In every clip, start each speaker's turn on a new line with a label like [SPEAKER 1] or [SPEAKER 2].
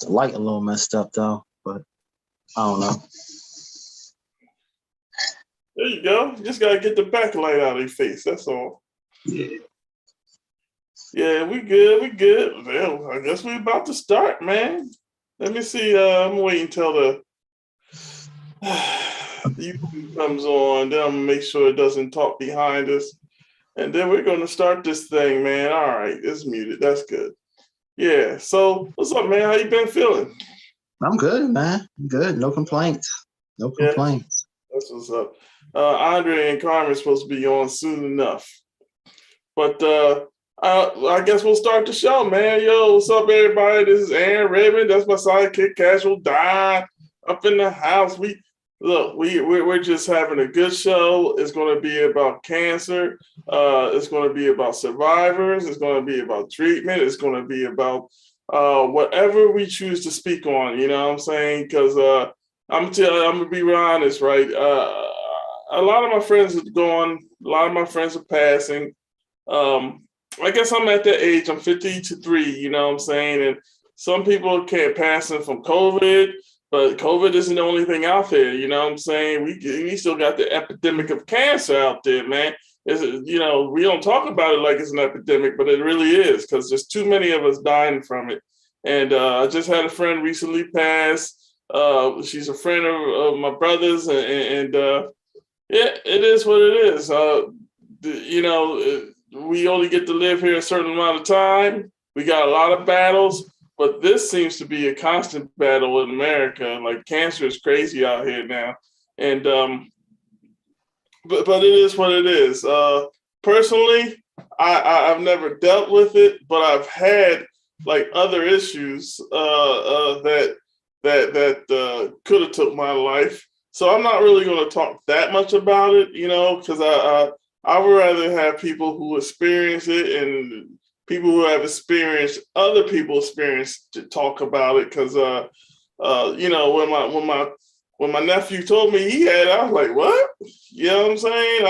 [SPEAKER 1] The light a little messed up though, but I don't know.
[SPEAKER 2] There you go. You just gotta get the backlight out of your face. That's all.
[SPEAKER 1] Yeah.
[SPEAKER 2] Yeah, we good. We good. Well, I guess we about to start, man. Let me see. I'm waiting until the YouTube comes on. Then I'm gonna make sure it doesn't talk behind us, and then we're gonna start this thing, man. All right, it's muted. That's good. Yeah. So, what's up, man? How you been feeling?
[SPEAKER 1] I'm good, man. I'm good. No complaints. No
[SPEAKER 2] Yeah.
[SPEAKER 1] complaints.
[SPEAKER 2] That's what's up. Andre and Carmen are supposed to be on soon enough. But I guess we'll start the show, man. Yo, what's up, everybody? This is Aaron Raymond. That's my sidekick, Casual Don, up in the house. We're just having a good show. It's going to be about cancer. It's going to be about survivors. It's going to be about treatment. It's going to be about whatever we choose to speak on. You know what I'm saying? Because I'm gonna be real honest, right? A lot of my friends are gone. A lot of my friends are passing. I guess I'm at that age. I'm 53. You know what I'm saying? And some people can't pass them from COVID, but COVID isn't the only thing out there. You know what I'm saying? We still got the epidemic of cancer out there, man. We don't talk about it like it's an epidemic, but it really is because there's too many of us dying from it. And I just had a friend recently pass. She's a friend of my brother's, and yeah, it is what it is. We only get to live here a certain amount of time. We got a lot of battles, but this seems to be a constant battle in America. Like cancer is crazy out here now, and but it is what it is. Personally, I've never dealt with it, but I've had like other issues that could have took my life. So I'm not really going to talk that much about it, because I would rather have people who experience it and people who have experienced other people's experience to talk about it. Because when my nephew told me he had, I was like, what? You know what I'm saying?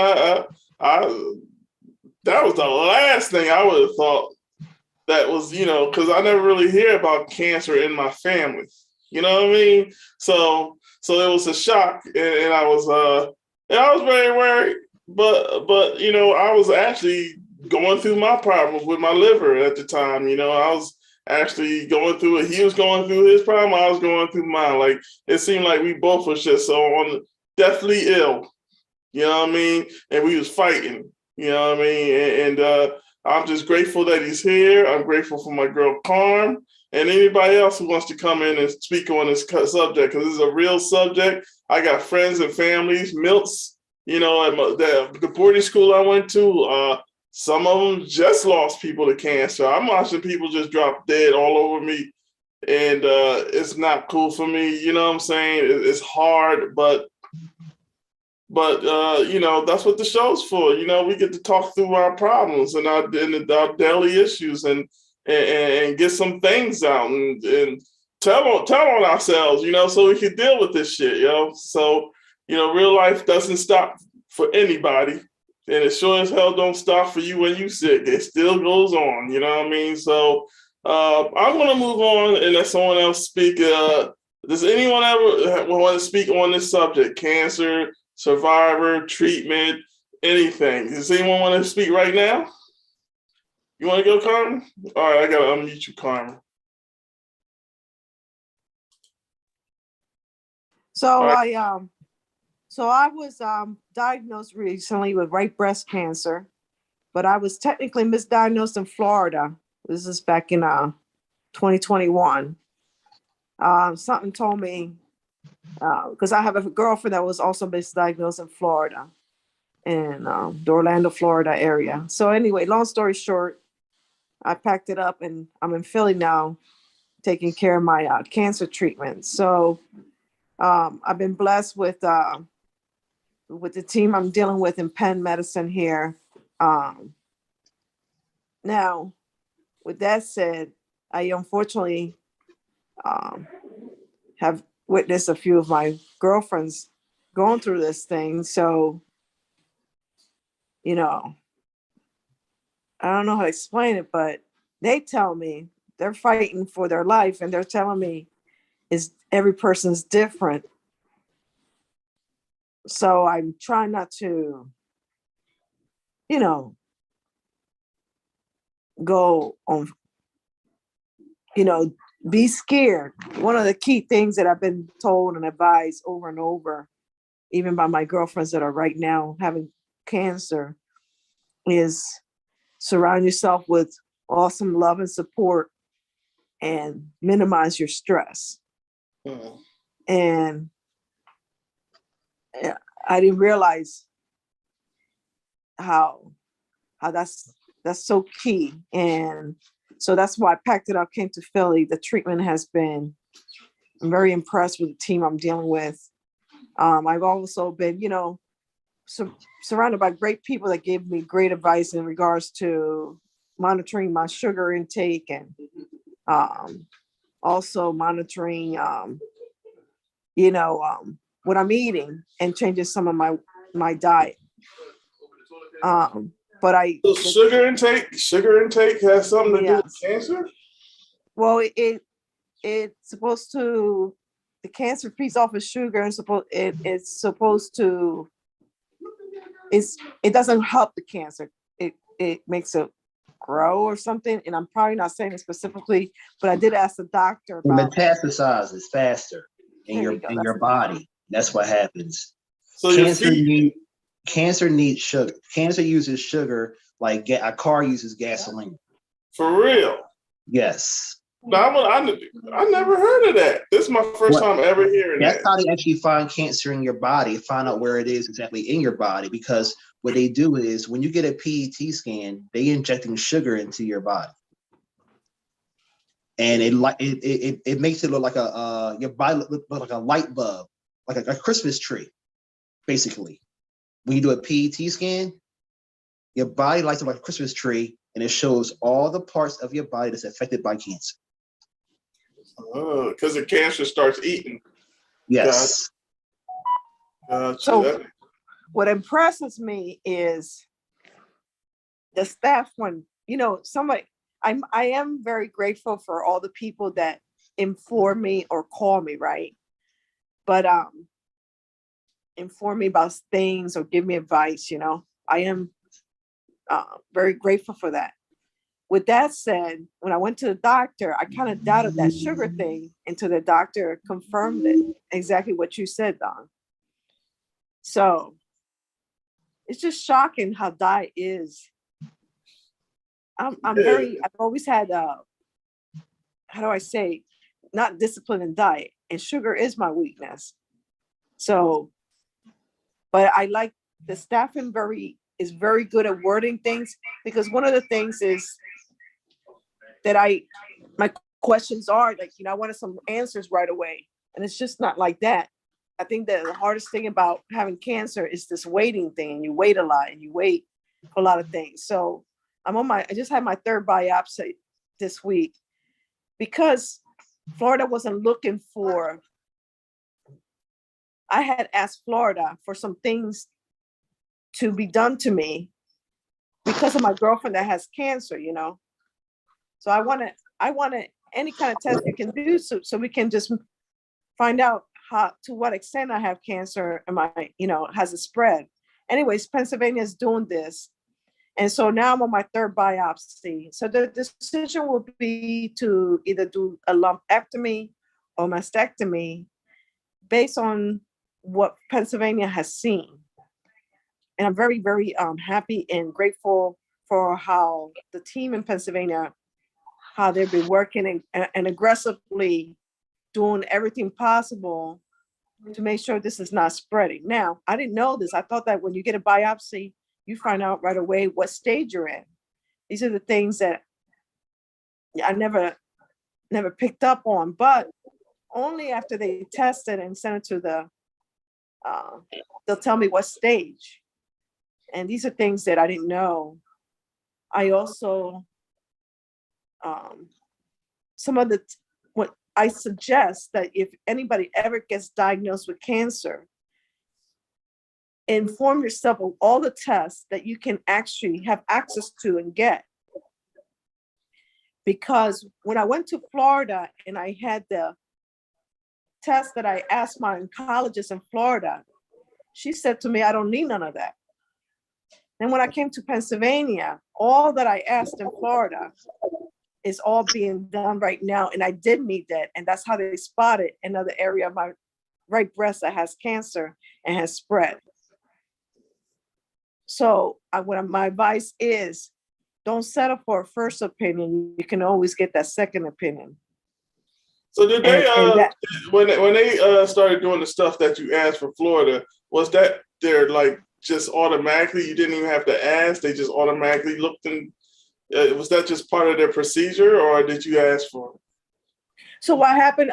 [SPEAKER 2] I that was the last thing I would have thought. That was, because I never really hear about cancer in my family. You know what I mean? So it was a shock, and I was very worried. But I was actually going through my problems with my liver at the time. I was actually going through it. He was going through his problem. I was going through mine. Like it seemed like we both was just so on deathly ill. You know what I mean? And we was fighting. You know what I mean? And I'm just grateful that he's here. I'm grateful for my girl Carm and anybody else who wants to come in and speak on this subject, because this is a real subject. I got friends and families, Milts, at the boarding school I went to, some of them just lost people to cancer. I'm watching people just drop dead all over me, and it's not cool for me. You know what I'm saying? It's hard, but that's what the show's for. We get to talk through our problems and our daily issues and get some things out and tell on ourselves, so we can deal with this shit, So, real life doesn't stop for anybody, and it sure as hell don't stop for you when you sick. It still goes on, you know what I mean? So I'm gonna move on and let someone else speak. Does anyone ever want to speak on this subject? Cancer, survivor, treatment, anything. Does anyone want to speak right now? You want to go, Carmen? All right, I got to unmute you, Carmen.
[SPEAKER 3] So right. I was diagnosed recently with right breast cancer, but I was technically misdiagnosed in Florida. This is back in 2021. Something told me, because I have a girlfriend that was also misdiagnosed in Florida, in the Orlando, Florida area. So anyway, long story short, I packed it up and I'm in Philly now taking care of my cancer treatment. So I've been blessed with the team I'm dealing with in Penn Medicine here. Now, with that said, I unfortunately have witnessed a few of my girlfriends going through this thing. So, I don't know how to explain it, but they tell me they're fighting for their life, and they're telling me is every person's different. So I'm trying not to, you know, go on, be scared. One of the key things that I've been told and advised over and over, even by my girlfriends that are right now having cancer, is surround yourself with awesome love and support and minimize your stress.
[SPEAKER 2] Mm.
[SPEAKER 3] And I didn't realize how that's so key. And so that's why I packed it up, came to Philly. The treatment has been, I'm very impressed with the team I'm dealing with. I've also been, surrounded by great people that gave me great advice in regards to monitoring my sugar intake, and also monitoring, what I'm eating and changing some of my diet. But
[SPEAKER 2] So sugar intake has something to do with
[SPEAKER 3] Yes.
[SPEAKER 2] cancer?
[SPEAKER 3] Well, it's supposed to, the cancer feeds off of sugar, and it's supposed to, it doesn't help the cancer. It makes it grow or something. And I'm probably not saying it specifically, but I did ask the doctor
[SPEAKER 1] It
[SPEAKER 3] about that.
[SPEAKER 1] metastasizes faster in
[SPEAKER 3] There
[SPEAKER 1] your
[SPEAKER 3] you go.
[SPEAKER 1] in your body. That's what happens.
[SPEAKER 2] So your
[SPEAKER 1] Cancer
[SPEAKER 2] feet,
[SPEAKER 1] cancer needs sugar. Cancer uses sugar like a car uses gasoline.
[SPEAKER 2] for real.
[SPEAKER 1] Yes.
[SPEAKER 2] No, I never heard of that. This is my first
[SPEAKER 1] What?
[SPEAKER 2] time ever hearing
[SPEAKER 1] That's
[SPEAKER 2] that.
[SPEAKER 1] how they actually find cancer in your body, find out where it is exactly in your body. Because what they do is when you get a PET scan, they injecting sugar into your body. And it makes it look like your body look like a light bulb, like a Christmas tree, basically. When you do a PET scan, your body lights up like a Christmas tree, and it shows all the parts of your body that's affected by cancer.
[SPEAKER 2] Because the cancer starts eating.
[SPEAKER 1] Yes.
[SPEAKER 3] So what impresses me is the staff. When I am very grateful for all the people that inform me or call me, right? But inform me about things or give me advice. I am very grateful for that. With that said, when I went to the doctor, I kind of doubted that sugar thing until the doctor confirmed it, exactly what you said, Don. So it's just shocking how diet is. I've always had, how do I say, not discipline in diet, and sugar is my weakness. So, but I like the staffing is very good at wording things, because one of the things is that my questions are like, I wanted some answers right away. And it's just not like that. I think that the hardest thing about having cancer is this waiting thing. And you wait a lot, and you wait for a lot of things. So I just had my third biopsy this week, because Florida wasn't looking for, I had asked Florida for some things to be done to me because of my girlfriend that has cancer, So I wanted any kind of test you can do, so we can just find out to what extent I have cancer, has it spread. Anyways, Pennsylvania is doing this. And so now I'm on my third biopsy. So the decision will be to either do a lumpectomy or mastectomy based on what Pennsylvania has seen. And I'm very, very happy and grateful for how the team in Pennsylvania, how they've been working and aggressively doing everything possible to make sure this is not spreading. Now, I didn't know this. I thought that when you get a biopsy, you find out right away what stage you're in. These are the things that I never picked up on, but only after they test it and send it to they'll tell me what stage. And these are things that I didn't know. I also, what I suggest that if anybody ever gets diagnosed with cancer, inform yourself of all the tests that you can actually have access to and get. because when I went to Florida and I had the test that I asked my oncologist in Florida, she said to me, I don't need none of that. Then when I came to Pennsylvania, all that I asked in Florida is all being done right now. And I did need that. And that's how they spotted another area of my right breast that has cancer and has spread. So my advice is, don't settle for a first opinion. You can always get that second opinion.
[SPEAKER 2] So did they,
[SPEAKER 3] And
[SPEAKER 2] when they started doing the stuff that you asked for Florida, was that they're like just automatically, you didn't even have to ask, they just automatically looked and was that just part of their procedure, or did you ask for it?
[SPEAKER 3] So what happened,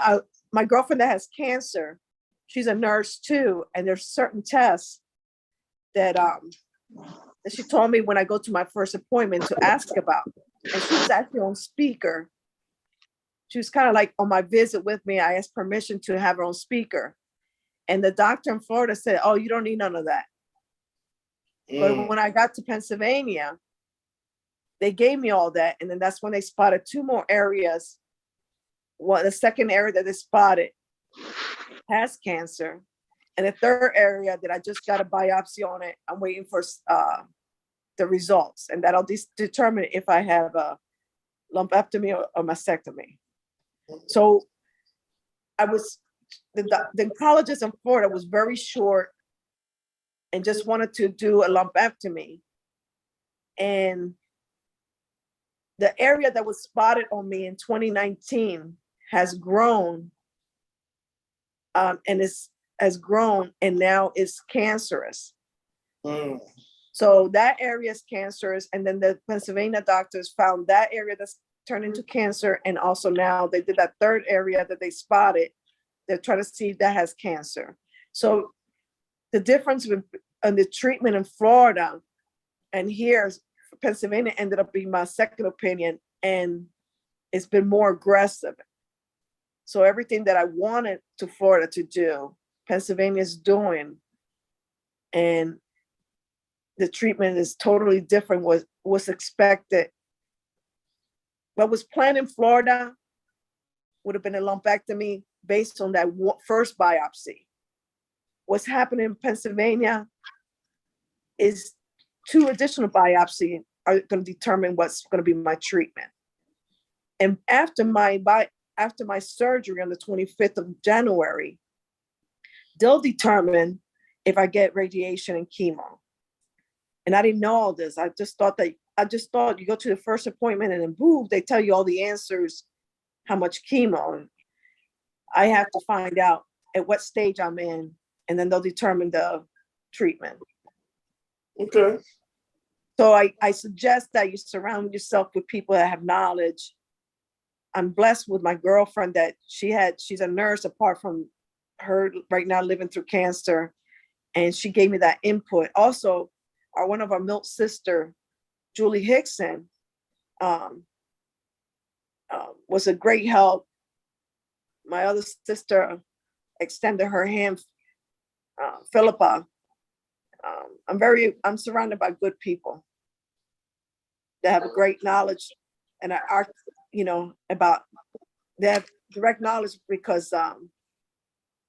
[SPEAKER 3] my girlfriend that has cancer, she's a nurse too, and there's certain tests that she told me when I go to my first appointment to ask about. And she was actually on speaker. She was kind of like on my visit with me. I asked permission to have her on speaker. And the doctor in Florida said, oh, you don't need none of that. But when I got to Pennsylvania, they gave me all that. And then that's when they spotted two more areas. The second area that they spotted has cancer. And the third area that I just got a biopsy on it, I'm waiting for the results. And that'll determine if I have a lumpectomy or mastectomy. So the oncologist in Florida was very short and just wanted to do a lumpectomy. And the area that was spotted on me in 2019 has grown has grown and now is cancerous. So that area is cancerous. And then the Pennsylvania doctors found that area that's turned into cancer. And also now they did that third area that they spotted. They're trying to see if that has cancer. So the difference in the treatment in Florida and here, Pennsylvania ended up being my second opinion, and it's been more aggressive. So everything that I wanted to Florida to do, Pennsylvania is doing. And the treatment is totally different was expected. What was planned in Florida would have been a lumpectomy based on that first biopsy. What's happening in Pennsylvania is 2 additional biopsies are going to determine what's going to be my treatment. And after my surgery on the 25th of January, they'll determine if I get radiation and chemo. And I didn't know all this. I just thought you go to the first appointment and then boom, they tell you all the answers, how much chemo. And I have to find out at what stage I'm in, and then they'll determine the treatment.
[SPEAKER 2] Okay.
[SPEAKER 3] So I suggest that you surround yourself with people that have knowledge. I'm blessed with my girlfriend that she's a nurse apart from her right now living through cancer. And she gave me that input. Also, one of our milk sister, Julie Hickson, was a great help. My other sister extended her hand, Philippa. I'm surrounded by good people that have a great knowledge and are, about, they have direct knowledge because are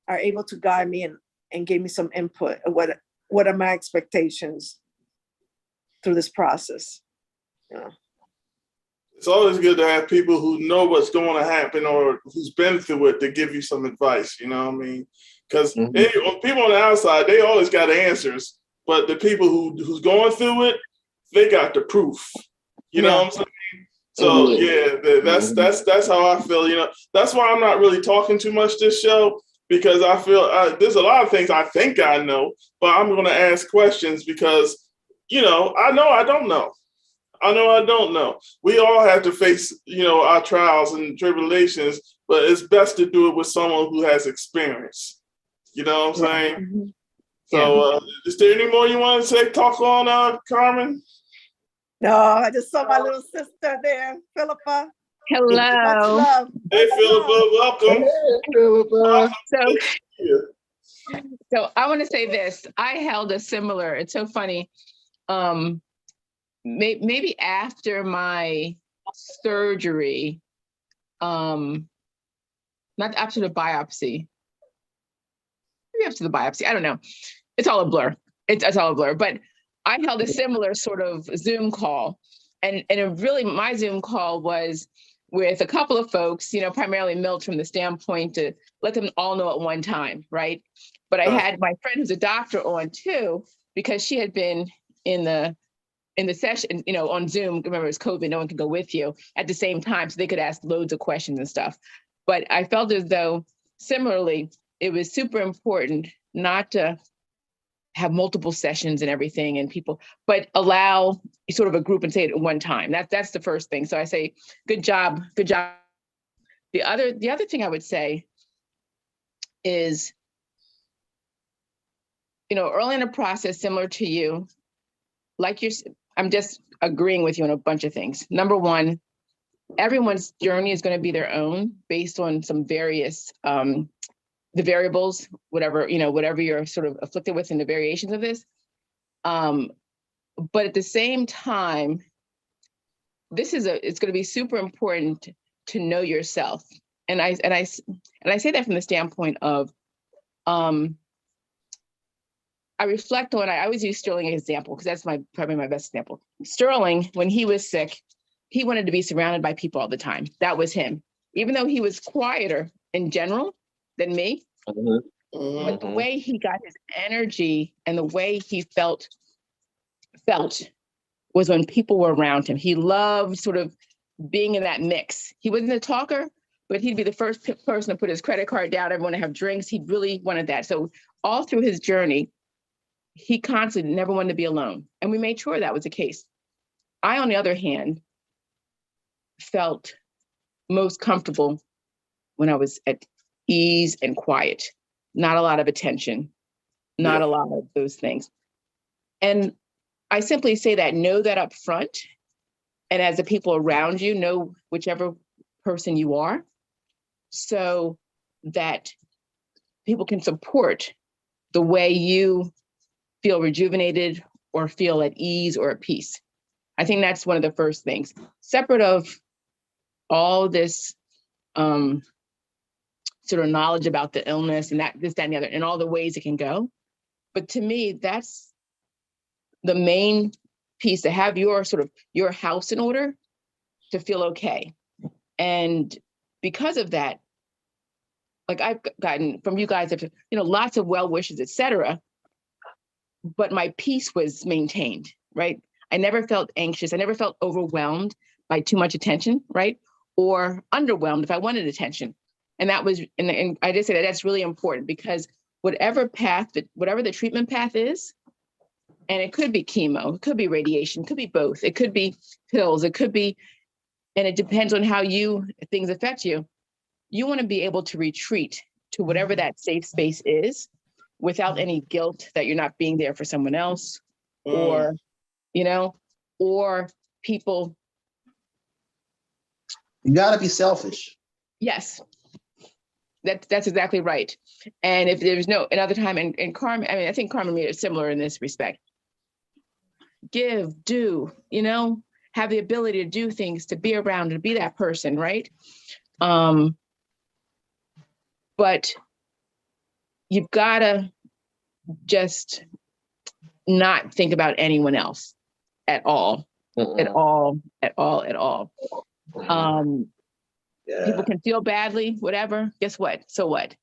[SPEAKER 3] able to guide me and give me some input of what are my expectations through this process.
[SPEAKER 2] It's always good to have people who know what's going to happen or who's been through it to give you some advice, you know what I mean? Because people on the outside, they always got answers, but the people who's going through it, they got the proof. You know what I'm saying? So that's how I feel. That's why I'm not really talking too much this show, because I feel there's a lot of things I think I know, but I'm going to ask questions because, I know I don't know. I know I don't know. We all have to face, our trials and tribulations, but it's best to do it with someone who has experience. You know what I'm saying?
[SPEAKER 3] Mm-hmm.
[SPEAKER 2] So is there any more you want to say, talk on, Carmen?
[SPEAKER 3] No, I just saw my little sister there, Philippa.
[SPEAKER 4] Hello.
[SPEAKER 3] Much love.
[SPEAKER 2] Hey, Philippa, welcome.
[SPEAKER 1] Hey, Philippa.
[SPEAKER 4] So I want to say this. I held a similar, it's so funny. Maybe after my surgery, not after the biopsy. Maybe after the biopsy, I don't know. It's all a blur. It's all a blur. But I held a similar sort of Zoom call. And it really, my Zoom call was with a couple of folks, primarily Milt, from the standpoint to let them all know at one time, right? But I had my friend who's a doctor on too, because she had been in the session, on Zoom. Remember, it was COVID, no one could go with you at the same time, so they could ask loads of questions and stuff. But I felt as though, similarly, it was super important not to have multiple sessions and everything and people, but allow sort of a group and say it at one time. That's the first thing. So I say, good job, good job. The other thing I would say is, early in the process, similar to you, I'm just agreeing with you on a bunch of things. Number one, everyone's journey is going to be their own based on some various, the variables, whatever you're sort of afflicted with in the variations of this. But at the same time, it's going to be super important to know yourself. And I say that from the standpoint of, I reflect on, I always use Sterling as an example, because that's probably my best example. Sterling, when he was sick, he wanted to be surrounded by people all the time. That was him. Even though he was quieter in general than me, but the way he got his energy and the way he felt was when people were around him. He loved sort of being in that mix. He wasn't a talker, but he'd be the first person to put his credit card down. Everyone to have drinks. He really wanted that. So all through his journey, he constantly never wanted to be alone. And we made sure that was the case. I, on the other hand, felt most comfortable when I was at ease and quiet, not a lot of attention, not a lot of those things. And I simply say that, know that up front. And as the people around you, know whichever person you are, so that people can support the way you feel rejuvenated or feel at ease or at peace. I think that's one of the first things, separate of all this sort of knowledge about the illness and this, that, and the other, and all the ways it can go. But to me, that's the main piece, to have your house in order to feel okay. And because of that, like I've gotten from you guys, lots of well wishes, etc. But my peace was maintained, right? I never felt anxious. I never felt overwhelmed by too much attention, right? Or underwhelmed if I wanted attention. And that was, and I just say that that's really important, because whatever the treatment path is, and it could be chemo, it could be radiation, it could be both, it could be pills, it could be, and it depends on how things affect you. You want to be able to retreat to whatever that safe space is without any guilt that you're not being there for someone else, or people.
[SPEAKER 1] You gotta be selfish.
[SPEAKER 4] Yes, that's exactly right. And if there's another time, and Carmen, I think Carmen made it similar in this respect. Give, do, have the ability to do things, to be around, to be that person, right? But you've gotta just not think about anyone else at all, at all. People can feel badly, whatever. Guess what? So what?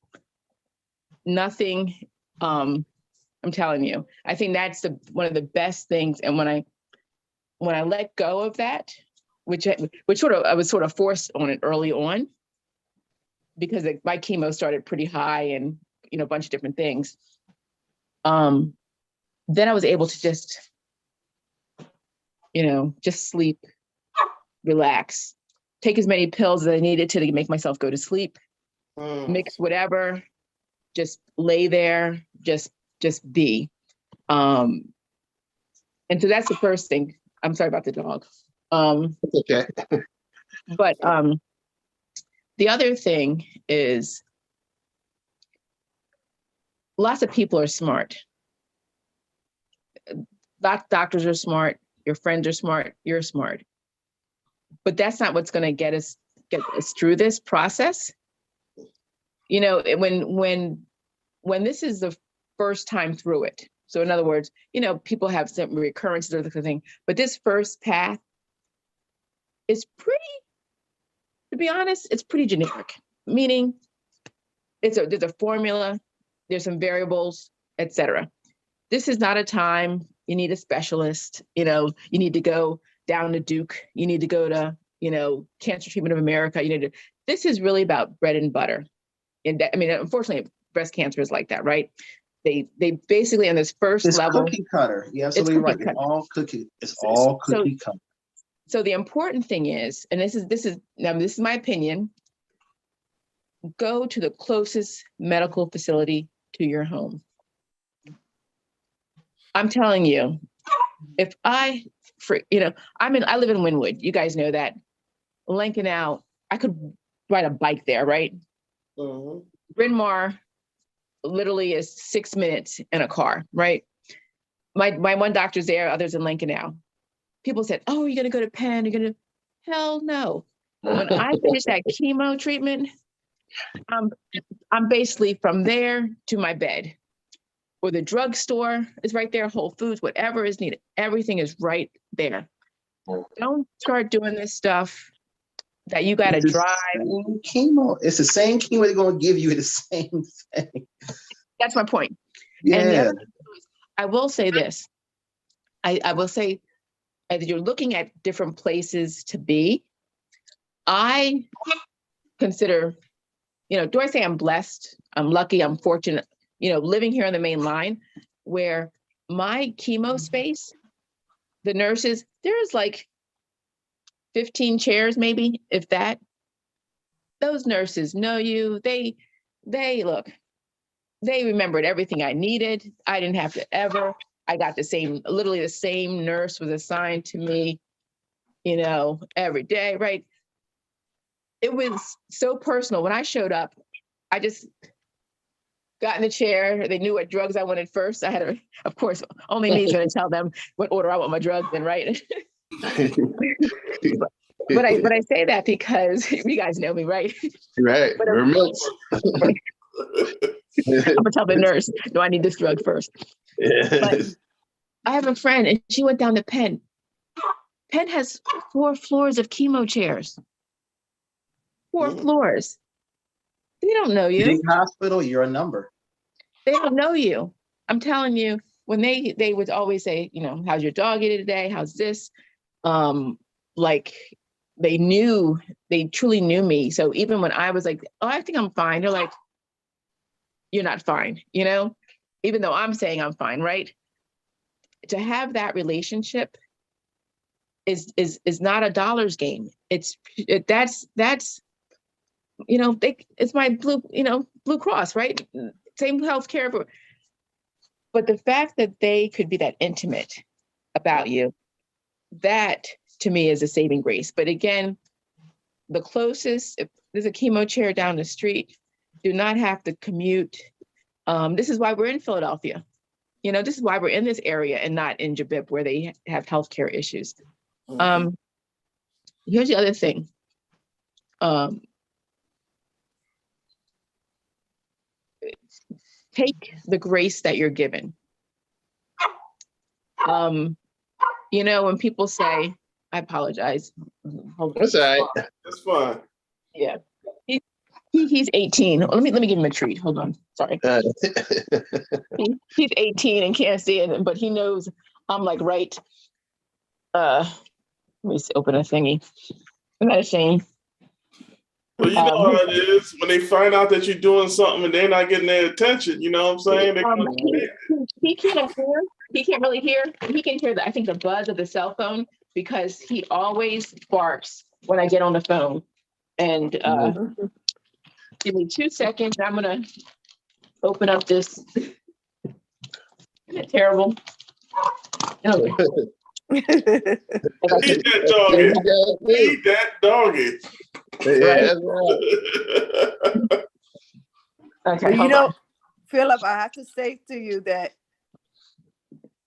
[SPEAKER 4] Nothing. I'm telling you, I think that's one of the best things. And when I let go of that, which I was sort of forced on it early on, because my chemo started pretty high and a bunch of different things. Then I was able to just sleep, relax, take as many pills as I needed to make myself go to sleep, mix whatever, just lay there, just be. And so that's the first thing. I'm sorry about the dog.
[SPEAKER 1] Okay.
[SPEAKER 4] But the other thing is, lots of people are smart. Doctors are smart, your friends are smart, you're smart. but that's not what's going to get us through this process. You know, when this is the first time through it. So in other words, you know, people have some recurrences or the kind of thing, but this first path is pretty, to be honest, it's pretty generic. Meaning, there's a formula, there's some variables, etc. This is not a time you need a specialist. You know, you need to go down to Duke. You need to go to, you know, Cancer Treatment of America. This is really about bread and butter. And I mean, unfortunately, breast cancer is like that, right? They basically on this first
[SPEAKER 1] It's
[SPEAKER 4] level.
[SPEAKER 1] cookie cutter. You're absolutely right. It's all cookie. It's all cookie cutter.
[SPEAKER 4] So the important thing is, and this is my opinion, go to the closest medical facility to your home. I'm telling you, if I live in Wynwood. You guys know that. Lincoln out, I could ride a bike there, right?
[SPEAKER 2] Mm-hmm.
[SPEAKER 4] Bryn Mawr literally is 6 minutes in a car, right? My one doctor's there, others in Lincoln now. People said, "Oh, you're gonna go to Penn? You're gonna?" Hell no. When I finish that chemo treatment, I'm basically from there to my bed, or the drugstore is right there. Whole Foods, whatever is needed, everything is right there. Don't start doing this stuff that you got to drive.
[SPEAKER 1] Chemo. It's the same chemo they're going to give you. The same thing.
[SPEAKER 4] That's my point.
[SPEAKER 1] Yeah.
[SPEAKER 4] And the other thing is, I will say this. I will say, as you're looking at different places to be, I consider, do I say I'm blessed? I'm lucky. I'm fortunate, living here on the main line where my chemo space, the nurses, there's like 15 chairs, maybe, if that. Those nurses know you. They remembered everything I needed. I didn't have to ever. I got literally the same nurse was assigned to me, every day, right? It was so personal. When I showed up, I just got in the chair. They knew what drugs I wanted first. I had to, of course, only me is going to tell them what order I want my drugs in, right? But I say that because you guys know me, right?
[SPEAKER 5] Right.
[SPEAKER 4] But
[SPEAKER 5] We're milks.
[SPEAKER 4] I'm gonna tell the nurse, no, I need this drug first. But I have a friend and she went down to Penn. Penn has 4 floors of chemo chairs. 4 floors. They don't know you.
[SPEAKER 1] Big hospital, you're a number.
[SPEAKER 4] They don't know you. I'm telling you, when they would always say, how's your dog today? How's this? Like they truly knew me. So even when I was like, oh, I think I'm fine, they're like, you're not fine, even though I'm saying I'm fine, right? To have that relationship is not a dollars game. It's my Blue Cross, right? Same healthcare, but the fact that they could be that intimate about you, that to me is a saving grace. But again, the closest, if there's a chemo chair down the street, do not have to commute. This is why we're in Philadelphia. This is why we're in this area and not in Jabib where they have healthcare issues. Here's the other thing. Take the grace that you're given. When people say, I apologize.
[SPEAKER 5] That's all right.
[SPEAKER 2] That's fine.
[SPEAKER 4] Yeah. He's 18. Let me give him a treat. Hold on. Sorry. He's 18 and can't see it, but he knows I'm like right. Let me open a thingy. Isn't that a shame?
[SPEAKER 2] Well, you know how it is when they find out that you're doing something and they're not getting their attention. You know what I'm saying?
[SPEAKER 4] He can't hear. He can't really hear. He can hear I think the buzz of the cell phone because he always barks when I get on the phone. And give me 2 seconds. I'm gonna open up this. Isn't it terrible? No.
[SPEAKER 2] Eat that doggy. Eat that doggy.
[SPEAKER 5] Yeah, right.
[SPEAKER 4] Okay.
[SPEAKER 3] Philip, I have to say to you that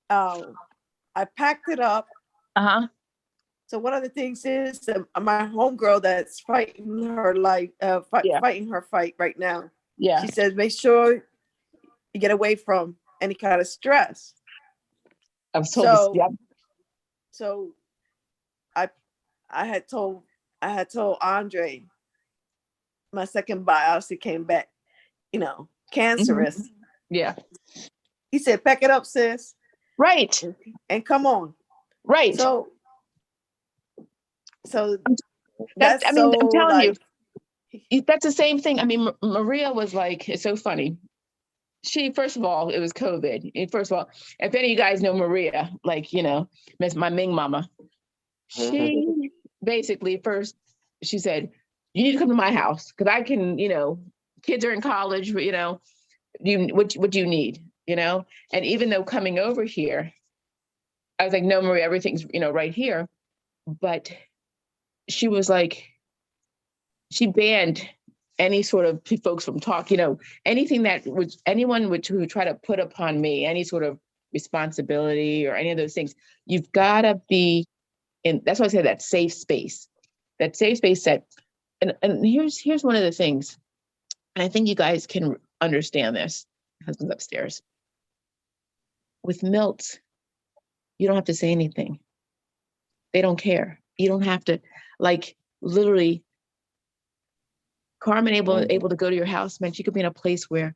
[SPEAKER 3] I packed it up.
[SPEAKER 4] Uh-huh.
[SPEAKER 3] So one of the things is that my homegirl that's fighting her life,
[SPEAKER 4] Yeah.
[SPEAKER 3] fighting her fight right now.
[SPEAKER 4] Yeah.
[SPEAKER 3] She says, make sure you get away from any kind of stress.
[SPEAKER 4] I was told this.
[SPEAKER 3] So,
[SPEAKER 4] Yeah.
[SPEAKER 3] so I had told Andre my second biopsy came back, cancerous.
[SPEAKER 4] Yeah.
[SPEAKER 3] He said, pack it up, sis,
[SPEAKER 4] Right.
[SPEAKER 3] and come on.
[SPEAKER 4] Right.
[SPEAKER 3] So
[SPEAKER 4] That's, I mean, I'm telling
[SPEAKER 3] like,
[SPEAKER 4] you, that's the same thing. I mean, Maria was like, it's so funny. She, first of all, it was COVID. And first of all, if any of you guys know Maria, like, Miss my Ming mama, she basically first, she said, you need to come to my house because I can, kids are in college, what do you need, And even though coming over here, I was like, no, Maria, everything's, right here. But she was like, she banned any sort of folks from talk, anything that was anyone who try to put upon me, any sort of responsibility or any of those things. You've got to be in, that's why I say that safe space that, and here's one of the things, and I think you guys can understand this. Husband's upstairs. With Milt, you don't have to say anything. They don't care. You don't have to, like, literally, Carmen able to go to your house meant you could be in a place where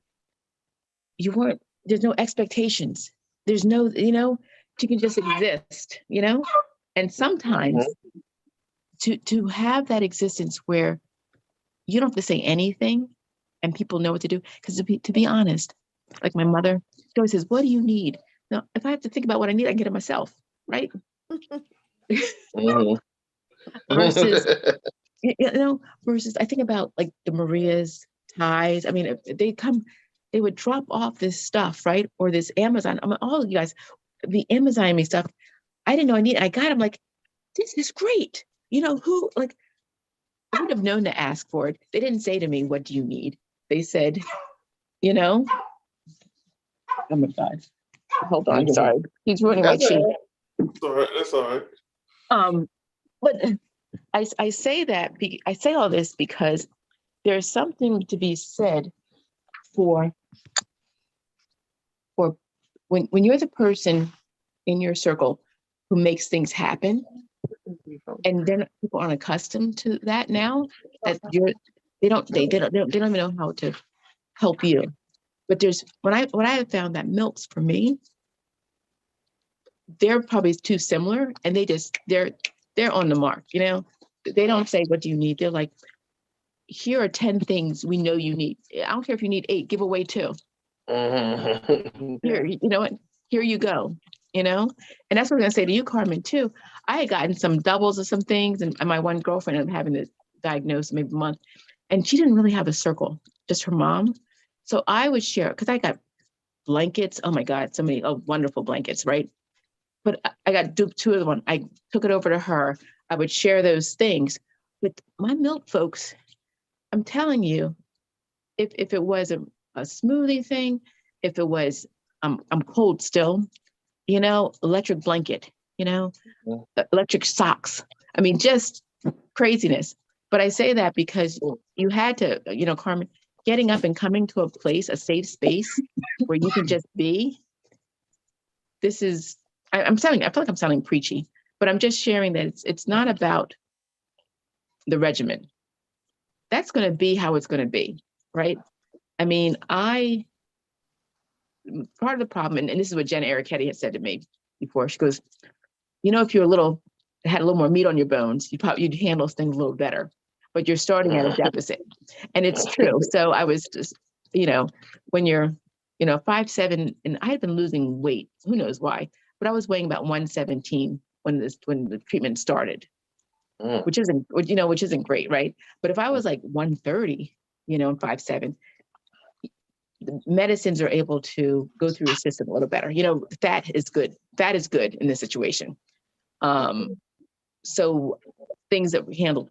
[SPEAKER 4] there's no expectations. There's no, you can just exist, And sometimes to have that existence where you don't have to say anything and people know what to do. Because to be honest, like my mother, she always says, what do you need? Now, if I have to think about what I need, I can get it myself, right? Versus, versus I think about like the Marias, ties. I mean, if they would drop off this stuff, right? Or this Amazon. I mean, all of you guys, the Amazon me stuff, I didn't know I needed. I got it. I'm like, this is great. Who, like, I would have known to ask for it. They didn't say to me, what do you need? They said, oh my God. Hold on, sorry. He's ruining my cheek.
[SPEAKER 2] That's all right.
[SPEAKER 4] But I say that, I say all this because there's something to be said for when you're the person in your circle who makes things happen, and then people aren't accustomed to that now, that they don't even know how to help you. But there's when I have found that Milks for me, they're probably too similar, and they're on the mark, They don't say, what do you need? They're like, here are 10 things we know you need. I don't care if you need 8, give away 2. Here, what? Here you go, And that's what I'm gonna say to you, Carmen, too. I had gotten some doubles of some things, and my one girlfriend ended up having this diagnosis maybe a month, and she didn't really have a circle, just her mom. So I would share, because I got blankets. Oh my God, so many wonderful blankets, right? But I got 2 of them. I took it over to her. I would share those things. With my Milk folks, I'm telling you, if it was a smoothie thing, if it was, I'm cold still, electric blanket, electric socks. I mean, just craziness. But I say that because you had to, Carmen, getting up and coming to a place, a safe space where you can just be. This is, I feel like I'm sounding preachy, but I'm just sharing that it's not about the regimen. That's going to be how it's going to be, right? I mean, part of the problem, and this is what Jen Ericetti had said to me before. She goes, if you're had a little more meat on your bones, you'd handle things a little better, but you're starting at a deficit. And it's true. So I was just, when you're, 5'7", and I had been losing weight, who knows why, but I was weighing about 117 when the treatment started, which isn't great, right? But if I was like 130, and 5'7", the medicines are able to go through your system a little better. Fat is good. Fat is good in this situation. So things that we handled,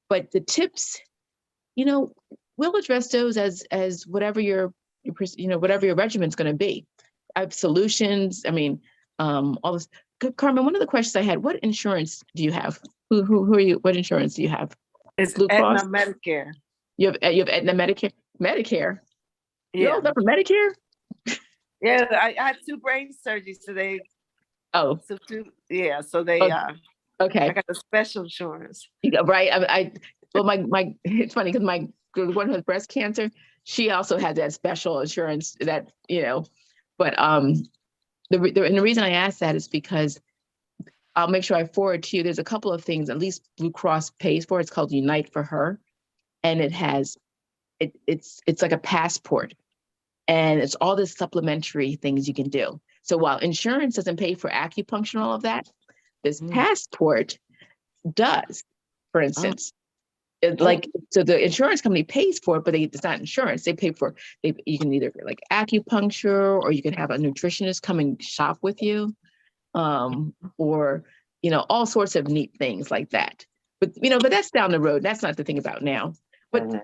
[SPEAKER 4] but the tips, we'll address those as whatever your whatever your regimen's going to be. I have solutions. I mean, all this. Carmen, one of the questions I had, what insurance do you have? Who are you? What insurance do you have?
[SPEAKER 3] It's
[SPEAKER 4] Blue Cross?
[SPEAKER 3] Aetna Medicare.
[SPEAKER 4] You have Aetna Medicare? Medicare? You
[SPEAKER 3] Yeah,
[SPEAKER 4] all done for Medicare?
[SPEAKER 3] yeah. I had 2 brain surgeries today.
[SPEAKER 4] Oh,
[SPEAKER 3] So so they
[SPEAKER 4] Oh,
[SPEAKER 3] I
[SPEAKER 4] okay.
[SPEAKER 3] got the special insurance.
[SPEAKER 4] Right. Well, my it's funny because my one who has breast cancer, she also had that special insurance that, but the reason I asked that is because I'll make sure I forward to you. There's a couple of things at least Blue Cross pays for. It's called Unite for Her, and it's like a passport, and it's all the supplementary things you can do. So while insurance doesn't pay for acupuncture and all of that, this passport does. For instance, so the insurance company pays for it, but it's not insurance. They pay for you can either like acupuncture, or you can have a nutritionist come and shop with you, or all sorts of neat things like that. But that's down the road. That's not the thing about now. But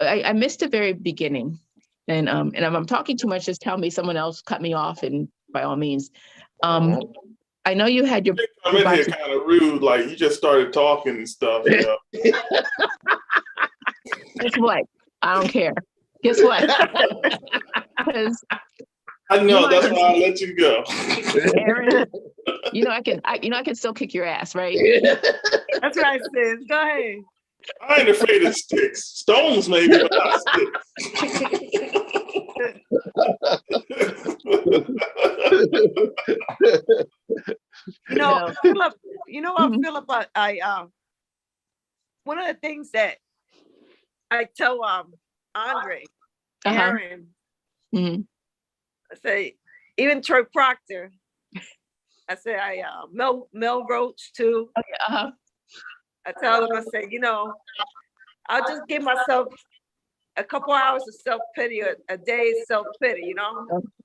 [SPEAKER 4] I missed the very beginning, and if I'm talking too much, just tell me. Someone else cut me off, and by all means. I know you had your.
[SPEAKER 2] I'm in here kind of rude, like you just started talking and stuff.
[SPEAKER 4] Guess what? I don't care. Guess what? Because
[SPEAKER 2] I know that's why I let you go.
[SPEAKER 4] Aaron, I can still kick your ass, right?
[SPEAKER 3] That's right, sis. Go ahead.
[SPEAKER 2] I ain't afraid of sticks. Stones maybe, but not
[SPEAKER 3] Philip, Philip, one of the things that I tell Andre, Aaron, I say, even Troy Proctor, I say Mel Roach too.
[SPEAKER 4] Oh, yeah,
[SPEAKER 3] I tell them, I say, I'll just give myself a couple hours of self-pity, a day's self-pity,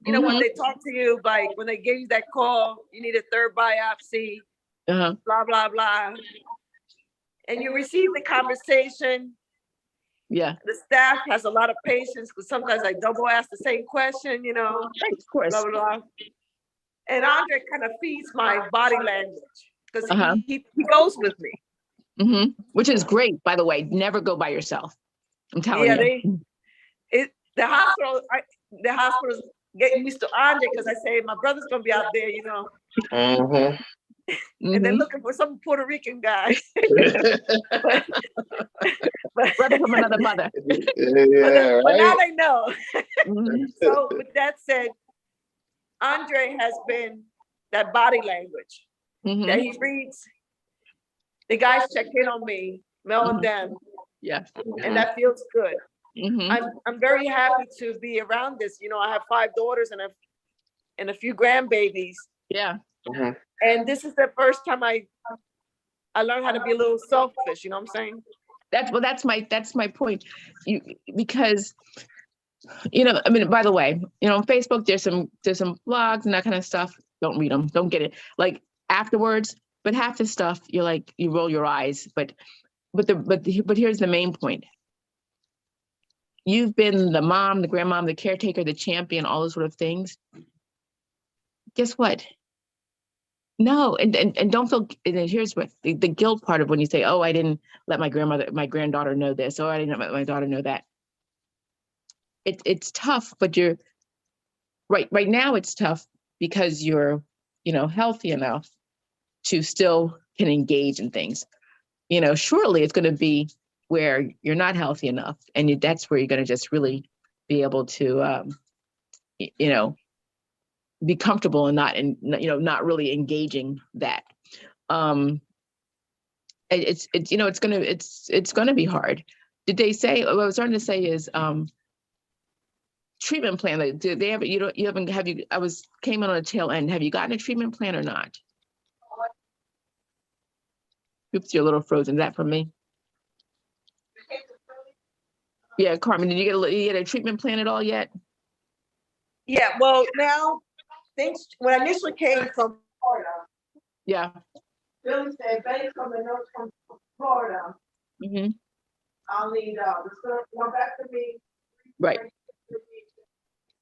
[SPEAKER 3] when they talk to you, like when they give you that call, you need a third biopsy, blah, blah, blah. And you receive the conversation.
[SPEAKER 4] Yeah.
[SPEAKER 3] The staff has a lot of patience because sometimes I double ask the same question,
[SPEAKER 4] Right, of course.
[SPEAKER 3] blah, blah, blah. And Andre kind of feeds my body language because he goes with me.
[SPEAKER 4] Which is great, by the way. Never go by yourself. I'm telling you.
[SPEAKER 3] The hospital's getting used to Andre because I say my brother's gonna be out there, and they're looking for some Puerto Rican guy.
[SPEAKER 4] Brother from another mother.
[SPEAKER 3] But now they know. So with that said, Andre has been that body language that he reads. The guys check in on me, Mel and them.
[SPEAKER 4] Yeah.
[SPEAKER 3] And that feels good. I'm very happy to be around this. I have 5 daughters and a few grandbabies.
[SPEAKER 4] Yeah.
[SPEAKER 3] And this is the first time I learned how to be a little selfish. You know what I'm saying?
[SPEAKER 4] That's my point. Because by the way, on Facebook there's some blogs and that kind of stuff. Don't read them. Don't get it. Like afterwards, but half the stuff you're like you roll your eyes. But here's the main point. You've been the mom, the grandmom, the caretaker, the champion, all those sort of things. Guess what? No, and don't feel. And here's what the guilt part of when you say, "Oh, I didn't let my granddaughter know this," or "I didn't let my daughter know that." It's tough, but you're right now. It's tough because you're healthy enough to still can engage in things. Surely it's going to be where you're not healthy enough, and that's where you're going to just really be able to, be comfortable and not really engaging that. It's gonna be hard. Did they say? What I was starting to say is treatment plan. Like, do they have? You haven't. Have you? Came in on a tail end. Have you gotten a treatment plan or not? Oops, you're a little frozen. Is that from me? Yeah, Carmen, did you get a treatment plan at all yet?
[SPEAKER 3] Yeah, well, now things, when I initially came from Florida,
[SPEAKER 4] yeah,
[SPEAKER 3] Billy said, based on the notes from Florida, I'll need the go back to me.
[SPEAKER 4] Right.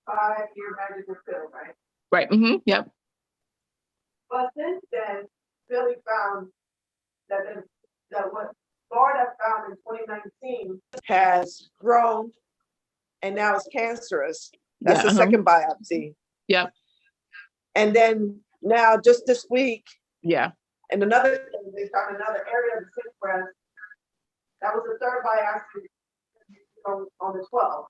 [SPEAKER 3] 5-year manager pill, right?
[SPEAKER 4] Right. Yep.
[SPEAKER 3] But since then, Philly found that what Florida found in 2019 has grown and now it's cancerous. That's
[SPEAKER 4] Yeah,
[SPEAKER 3] the second biopsy.
[SPEAKER 4] Yep.
[SPEAKER 3] And then now just this week,
[SPEAKER 4] Yeah.
[SPEAKER 3] and another thing, they found another area of the sick breast. That was the third biopsy on the 12th.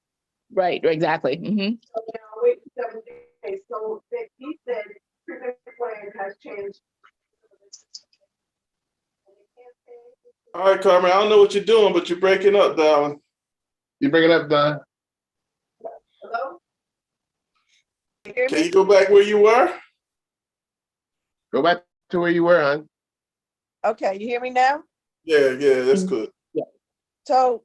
[SPEAKER 4] Right. Exactly.
[SPEAKER 3] So now wait 7 days. So he said treatment plan has changed.
[SPEAKER 2] All right, Carmen, I don't know what you're doing, but you're breaking up, darling.
[SPEAKER 5] You bring it up, Don?
[SPEAKER 3] Hello? You hear
[SPEAKER 2] Can
[SPEAKER 3] me?
[SPEAKER 2] you go back where you were?
[SPEAKER 5] Go back to where you were, hon.
[SPEAKER 3] Okay, you hear me now?
[SPEAKER 2] Yeah, that's good.
[SPEAKER 3] So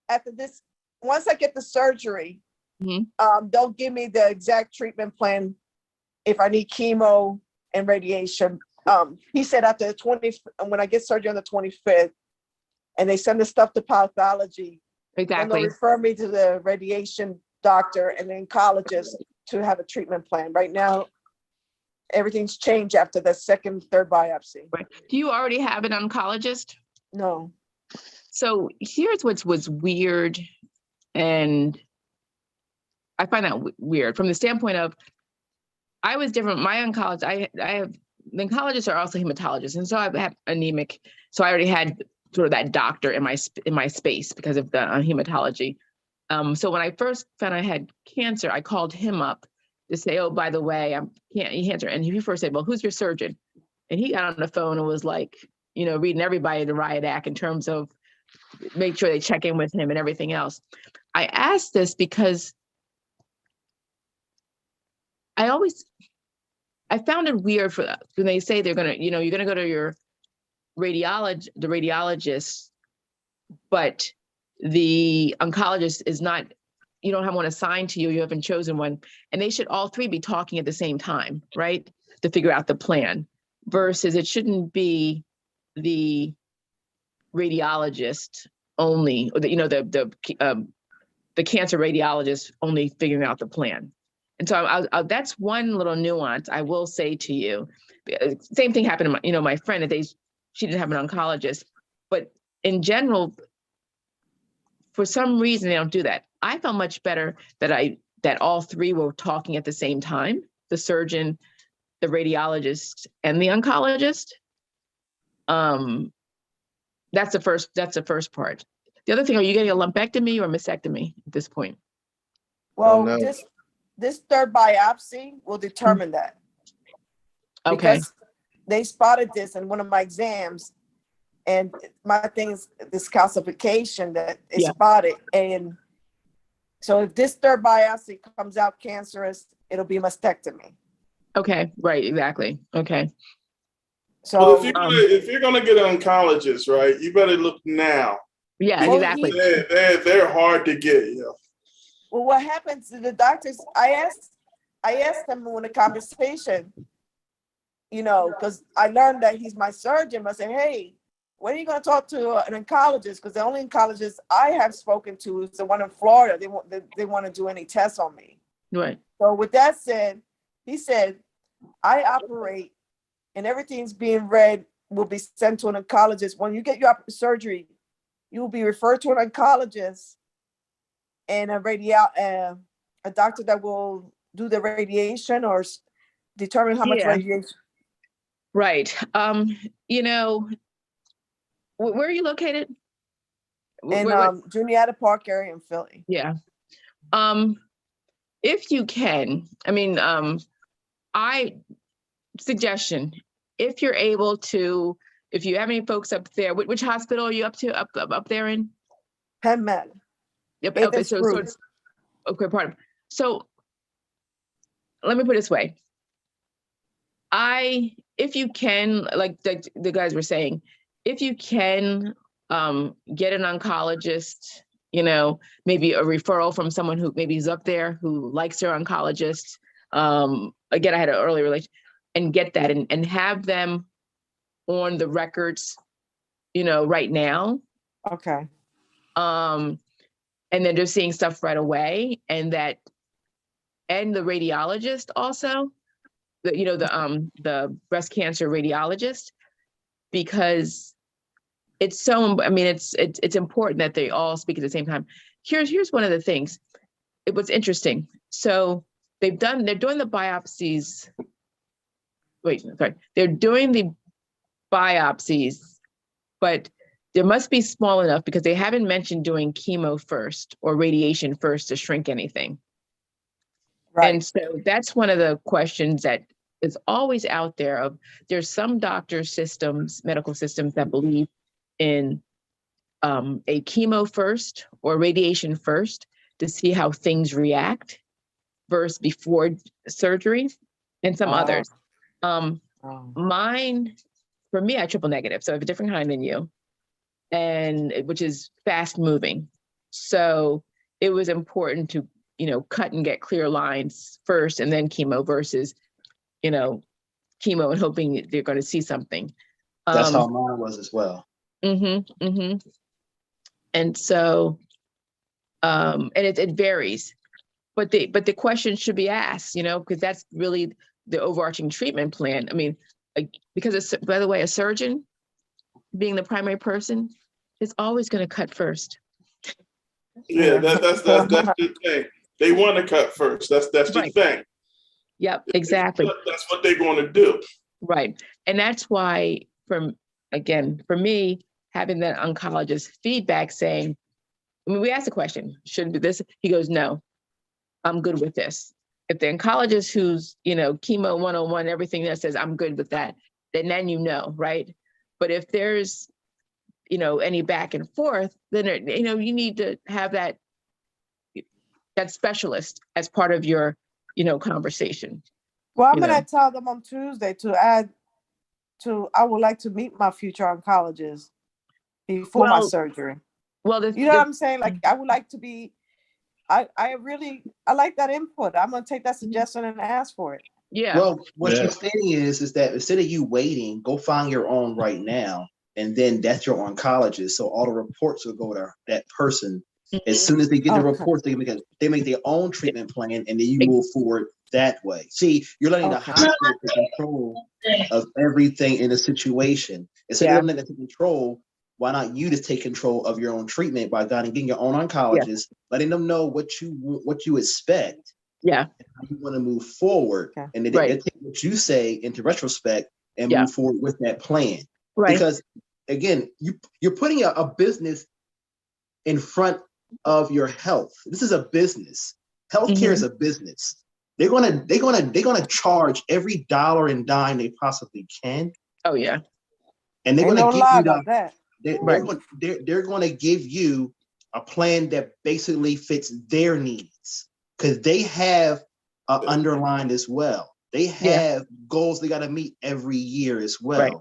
[SPEAKER 3] after this, once I get the surgery,
[SPEAKER 4] Mhm.
[SPEAKER 3] they'll give me the exact treatment plan if I need chemo and radiation. He said after the 20th, when I get surgery on the 25th, and they send the stuff to pathology, then they'll
[SPEAKER 4] Exactly.
[SPEAKER 3] refer me to the radiation doctor and the oncologist to have a treatment plan. Right now, everything's changed after the second, third biopsy.
[SPEAKER 4] Right. Do you already have an oncologist?
[SPEAKER 3] No.
[SPEAKER 4] So here's what's was weird, and I find that weird from the standpoint of I was different. My oncologist, I have the oncologists are also hematologists, and so I have anemic. So I already had sort of that doctor in my space because of the hematology. So when I first found I had cancer, I called him up to say, "Oh, by the way, I'm cancer." And he first said, "Well, who's your surgeon?" And he got on the phone and was like, reading everybody the riot act in terms of make sure they check in with him and everything else. I asked this because I found it weird when they say they're gonna, you're gonna go to your radiologist, but the oncologist is not, you don't have one assigned to you, you haven't chosen one, and they should all three be talking at the same time, right? To figure out the plan, versus it shouldn't be the radiologist only, or the cancer radiologist only figuring out the plan. And so that's one little nuance I will say to you. Same thing happened to my friend, she didn't have an oncologist, but in general, for some reason they don't do that. I felt much better that all three were talking at the same time, the surgeon, the radiologist, and the oncologist. That's the first part. The other thing, are you getting a lumpectomy or mastectomy at this point?
[SPEAKER 3] Well,
[SPEAKER 5] no.
[SPEAKER 3] this third biopsy will determine that.
[SPEAKER 4] Okay.
[SPEAKER 3] Because they spotted this in one of my exams, and my thing is this calcification that is
[SPEAKER 4] Yeah.
[SPEAKER 3] spotted. And so if this third biopsy comes out cancerous, it'll be mastectomy.
[SPEAKER 4] Okay. Right. Exactly. Okay.
[SPEAKER 2] Well,
[SPEAKER 3] So
[SPEAKER 2] if you're gonna get an oncologist, right, you better look now.
[SPEAKER 4] Yeah.
[SPEAKER 3] Well,
[SPEAKER 4] Exactly.
[SPEAKER 2] They're hard to get.
[SPEAKER 3] well, what happens to the doctors? I asked them in a conversation, because I learned that he's my surgeon. I said, hey, when are you going to talk to an oncologist? Because the only oncologist I have spoken to is the one in Florida. They want to do any tests on me.
[SPEAKER 4] Right.
[SPEAKER 3] So with that said, he said, I operate and everything's being read will be sent to an oncologist. When you get your surgery, you will be referred to an oncologist and a doctor that will do the radiation or determine how much
[SPEAKER 4] Yeah.
[SPEAKER 3] radiation.
[SPEAKER 4] Right. Where are you located?
[SPEAKER 3] In Juniata Park area in Philly.
[SPEAKER 4] Yeah. If you can, suggestion, if you're able to, if you have any folks up there, which hospital are you up there in?
[SPEAKER 3] Penn Med.
[SPEAKER 4] Yep.
[SPEAKER 3] Nathan
[SPEAKER 4] Okay. So
[SPEAKER 3] Spruce.
[SPEAKER 4] okay, pardon. So let me put it this way. If you can, like the guys were saying, if you can get an oncologist, maybe a referral from someone who maybe is up there who likes their oncologist. Again, I had an early relation, and get that and have them on the records, right now.
[SPEAKER 3] Okay.
[SPEAKER 4] And then just seeing stuff right away, and the radiologist also, the breast cancer radiologist, because it's so, I mean, it's important that they all speak at the same time. Here's one of the things. It was interesting. So they're doing the biopsies. Wait, sorry. They're doing the biopsies, but there must be small enough because they haven't mentioned doing chemo first or radiation first to shrink anything.
[SPEAKER 3] Right.
[SPEAKER 4] And so that's one of the questions that is always out there of there's some doctor systems, medical systems that believe in a chemo first or radiation first to see how things react versus before surgery, and some others. Mine, for me, I triple negative. So I have a different kind than you, and which is fast moving. So it was important to, cut and get clear lines first and then chemo versus, chemo and hoping they're going to see something.
[SPEAKER 1] That's how mine was as well.
[SPEAKER 4] And so, and it varies, but the question should be asked, because that's really the overarching treatment plan. I mean, because it's, by the way, a surgeon being the primary person is always going to cut first.
[SPEAKER 2] Yeah, that's the thing. They want to cut first. That's the
[SPEAKER 4] Right.
[SPEAKER 2] thing.
[SPEAKER 4] Yep, exactly.
[SPEAKER 2] That's what they're going to do.
[SPEAKER 4] Right. And that's why, for me, having that oncologist feedback saying, I mean, we asked the question, shouldn't do this? He goes, no, I'm good with this. If the oncologist who's, chemo 101, everything that says I'm good with that, then right? But if there's, any back and forth, then, you need to have that specialist as part of your, conversation.
[SPEAKER 3] Well, I'm gonna tell them on Tuesday I would like to meet my future oncologist before my surgery.
[SPEAKER 4] Well,
[SPEAKER 3] what I'm saying? Like, I would like to be, I like that input. I'm gonna take that suggestion and ask for it.
[SPEAKER 4] Yeah.
[SPEAKER 1] Well, what she's saying is that instead of you waiting, go find your own right now. And then that's your oncologist. So all the reports will go to that person. As soon as they get the reports, they make their own treatment plan, and then you move forward that way. See, you're letting the hospital take control of everything in a situation. Instead of letting them take control, why not you just take control of your own treatment by going and getting your own oncologist, letting them know what you expect,
[SPEAKER 4] how
[SPEAKER 1] you want to move forward, and then they take what you say into retrospect and move forward with that plan. Right. Because again, you're putting a business in front of your health. This is a business. Healthcare is a business. They're gonna charge every dollar and dime they possibly can.
[SPEAKER 4] Oh yeah.
[SPEAKER 1] And they're gonna give you they're gonna give you a plan that basically fits their needs, because they have underlined as well. They have goals they got to meet every year as well. Right.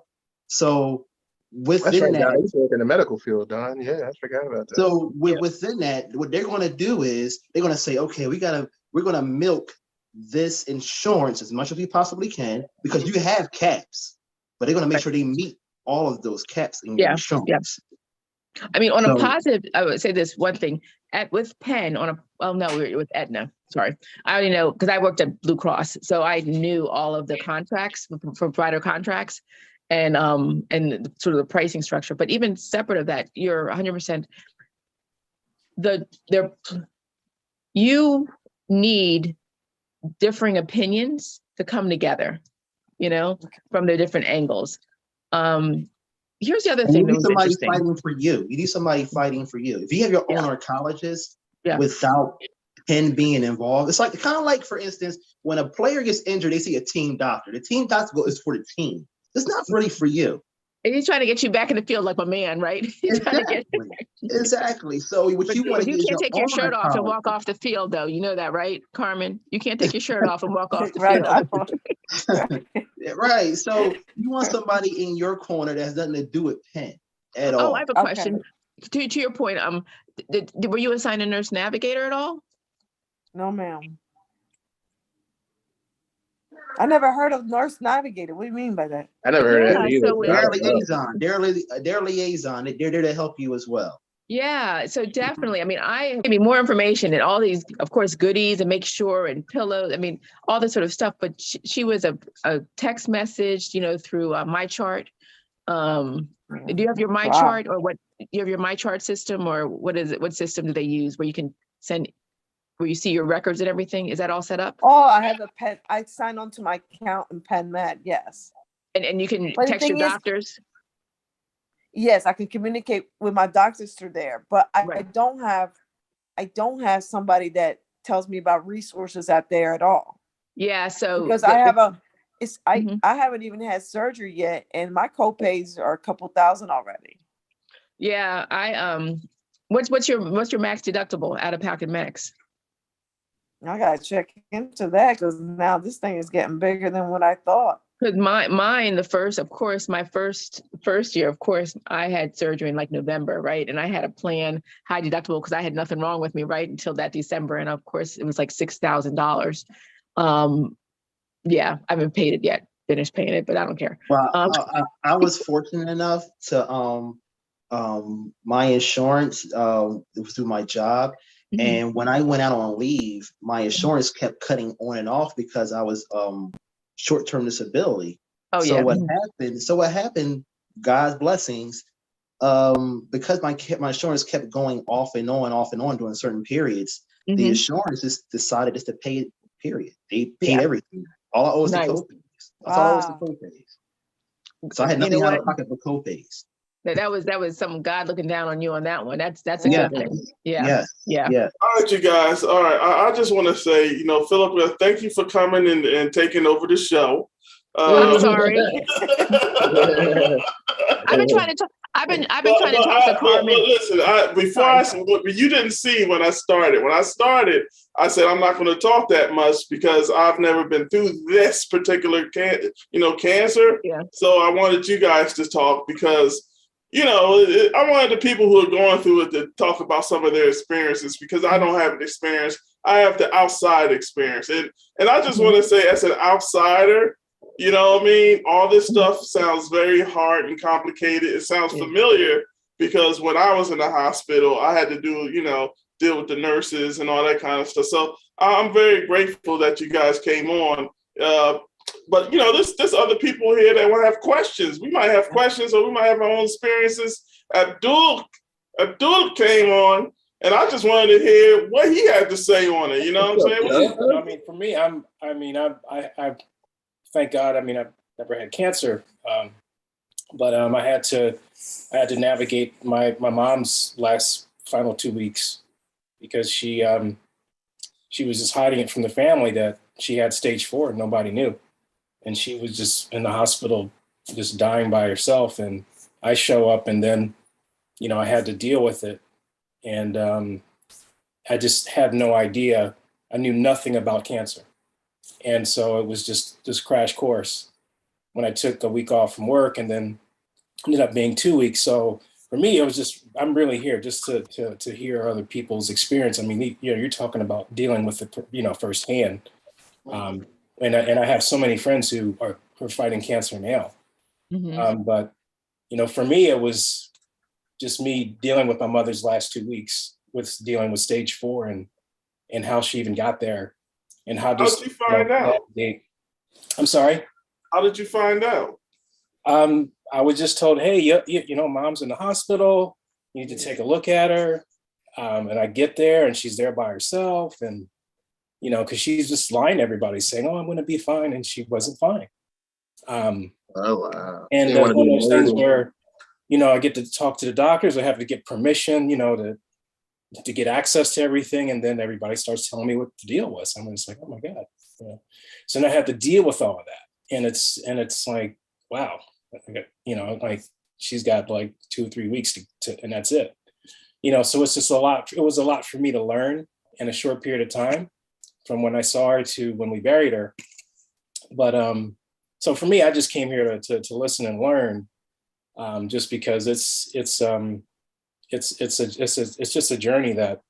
[SPEAKER 1] So within that,
[SPEAKER 5] I used to work in the medical field, Don. Yeah, I forgot about that.
[SPEAKER 1] So within that, what they're going to do is they're going to say, okay, we're going to milk this insurance as much as we possibly can, because you have caps, but they're going to make sure they meet all of those caps in your insurance.
[SPEAKER 4] I mean, on a positive, I would say this one thing with Penn we're with Aetna. Sorry, I already know because I worked at Blue Cross, so I knew all of the contracts for provider contracts. And sort of the pricing structure, but even separate of that, you're 100%. You need differing opinions to come together, from the different angles. Here's the other thing.
[SPEAKER 1] You need somebody fighting for you. You need somebody fighting for you. If you have your own oncologist without Penn being involved, it's like kind of like, for instance, when a player gets injured, they see a team doctor. The team doctor is for the team. It's not really for you.
[SPEAKER 4] And he's trying to get you back in the field like my man, right?
[SPEAKER 1] Exactly. So what you want to do is
[SPEAKER 4] you can't take your shirt off and walk off the field, though. You know that, right, Carmen? You can't take your shirt off and walk off the
[SPEAKER 1] field. Right. So you want somebody in your corner that has nothing to do with Penn at all.
[SPEAKER 4] Oh, I have a question. To your point, were you assigned a nurse navigator at all?
[SPEAKER 3] No, ma'am. I never heard of nurse navigator. What do you mean by that?
[SPEAKER 5] I never heard of that either.
[SPEAKER 1] So they're a liaison. They're a liaison. They're there to help you as well.
[SPEAKER 4] Yeah, so definitely. I mean, I give me more information and all these, of course, goodies and make sure and pillows. I mean, all this sort of stuff. But she was a text message, through my chart. Do you have your my
[SPEAKER 3] Wow.
[SPEAKER 4] chart or what? You have your my chart system or what is it? What system do they use where you can send, where you see your records and everything? Is that all set up?
[SPEAKER 3] Oh, I have a pen. I sign on to my account in PenMed. Yes.
[SPEAKER 4] And you can
[SPEAKER 3] But the
[SPEAKER 4] text your
[SPEAKER 3] thing is,
[SPEAKER 4] doctors?
[SPEAKER 3] yes, I can communicate with my doctors through there, but I
[SPEAKER 4] Right.
[SPEAKER 3] don't have somebody that tells me about resources out there at all.
[SPEAKER 4] Yeah, so
[SPEAKER 3] Because I
[SPEAKER 4] Mhm.
[SPEAKER 3] haven't even had surgery yet, and my copays are a couple thousand already.
[SPEAKER 4] yeah, what's your max deductible out of pocket max?
[SPEAKER 3] I gotta check into that because now this thing is getting bigger than what I thought.
[SPEAKER 4] Because mine, my first year, of course, I had surgery in like November, right? And I had a plan, high deductible, because I had nothing wrong with me, right? Until that December. And of course, it was like $6,000. Yeah, I haven't paid it yet, finished paying it, but I don't care.
[SPEAKER 1] Well,
[SPEAKER 4] Um,
[SPEAKER 1] I was fortunate enough to my insurance it was through my job,
[SPEAKER 4] Mhm.
[SPEAKER 1] and when I went out on leave, my insurance kept cutting on and off because I was short-term disability.
[SPEAKER 4] Oh,
[SPEAKER 1] So
[SPEAKER 4] yeah.
[SPEAKER 1] what happened, God's blessings, because my insurance kept going off and on during certain periods, the
[SPEAKER 4] Mhm.
[SPEAKER 1] insurance just decided just to pay it, period. They paid
[SPEAKER 4] Yeah.
[SPEAKER 1] everything. All I owe is the
[SPEAKER 4] Nice.
[SPEAKER 1] copays. That's all I owe is the
[SPEAKER 3] Wow.
[SPEAKER 1] copays. So I had
[SPEAKER 4] You know
[SPEAKER 1] nothing out
[SPEAKER 4] what?
[SPEAKER 1] of pocket for copays.
[SPEAKER 4] That was some God looking down on you on that one. That's a
[SPEAKER 1] Yeah.
[SPEAKER 4] good thing. Yeah.
[SPEAKER 1] Yes.
[SPEAKER 4] Yeah.
[SPEAKER 1] Yeah.
[SPEAKER 2] All right, you guys. All right. I just want to say, Philip, thank you for coming and taking over the show.
[SPEAKER 4] I'm sorry. I've been trying to talk. I've been trying to talk to Carmen.
[SPEAKER 2] Listen, you didn't see when I started. When I started, I said I'm not going to talk that much because I've never been through this particular cancer.
[SPEAKER 4] Yeah.
[SPEAKER 2] So I wanted you guys to talk because, I wanted the people who are going through it to talk about some of their experiences because I don't have an experience. I have the outside experience. And I just want to say, as an outsider, you know what I mean? All this stuff sounds very hard and complicated. It sounds familiar because when I was in the hospital, I had to deal with the nurses and all that kind of stuff. So I'm very grateful that you guys came on. But there's other people here that will have questions. We might have questions or we might have our own experiences. Abdul came on and I just wanted to hear what he had to say on it. You know what I'm saying?
[SPEAKER 6] I mean, for me, I thank God. I mean, I've never had cancer, but I had to navigate my mom's last final 2 weeks because she was just hiding it from the family that she had stage 4 and nobody knew, and she was just in the hospital, just dying by herself. And I show up, and then I had to deal with it, and I just had no idea. I knew nothing about cancer. And so it was just this crash course when I took a week off from work, and then ended up being 2 weeks. So for me, it was just, I'm really here just to hear other people's experience. I mean, you're talking about dealing with it, firsthand. And I have so many friends who are fighting cancer now.
[SPEAKER 4] Mhm.
[SPEAKER 6] But, for me, it was just me dealing with my mother's last 2 weeks with dealing with stage 4 and how she even got there. And how
[SPEAKER 2] did you find out?
[SPEAKER 6] I'm sorry?
[SPEAKER 2] How did you find out?
[SPEAKER 6] I was just told, hey, mom's in the hospital. You need to take a look at her. And I get there and she's there by herself. And, because she's just lying to everybody saying, oh, I'm going to be fine. And she wasn't fine.
[SPEAKER 5] Oh, wow.
[SPEAKER 6] And one of those things where, I get to talk to the doctors. I have to get permission, to get access to everything. And then everybody starts telling me what the deal was. I'm just like, oh my God. So then I have to deal with all of that. And it's like, wow, like she's got like 2 or 3 weeks to and that's it. So it's just a lot. It was a lot for me to learn in a short period of time from when I saw her to when we buried her. But so for me, I just came here to listen and learn, just because it's just a journey that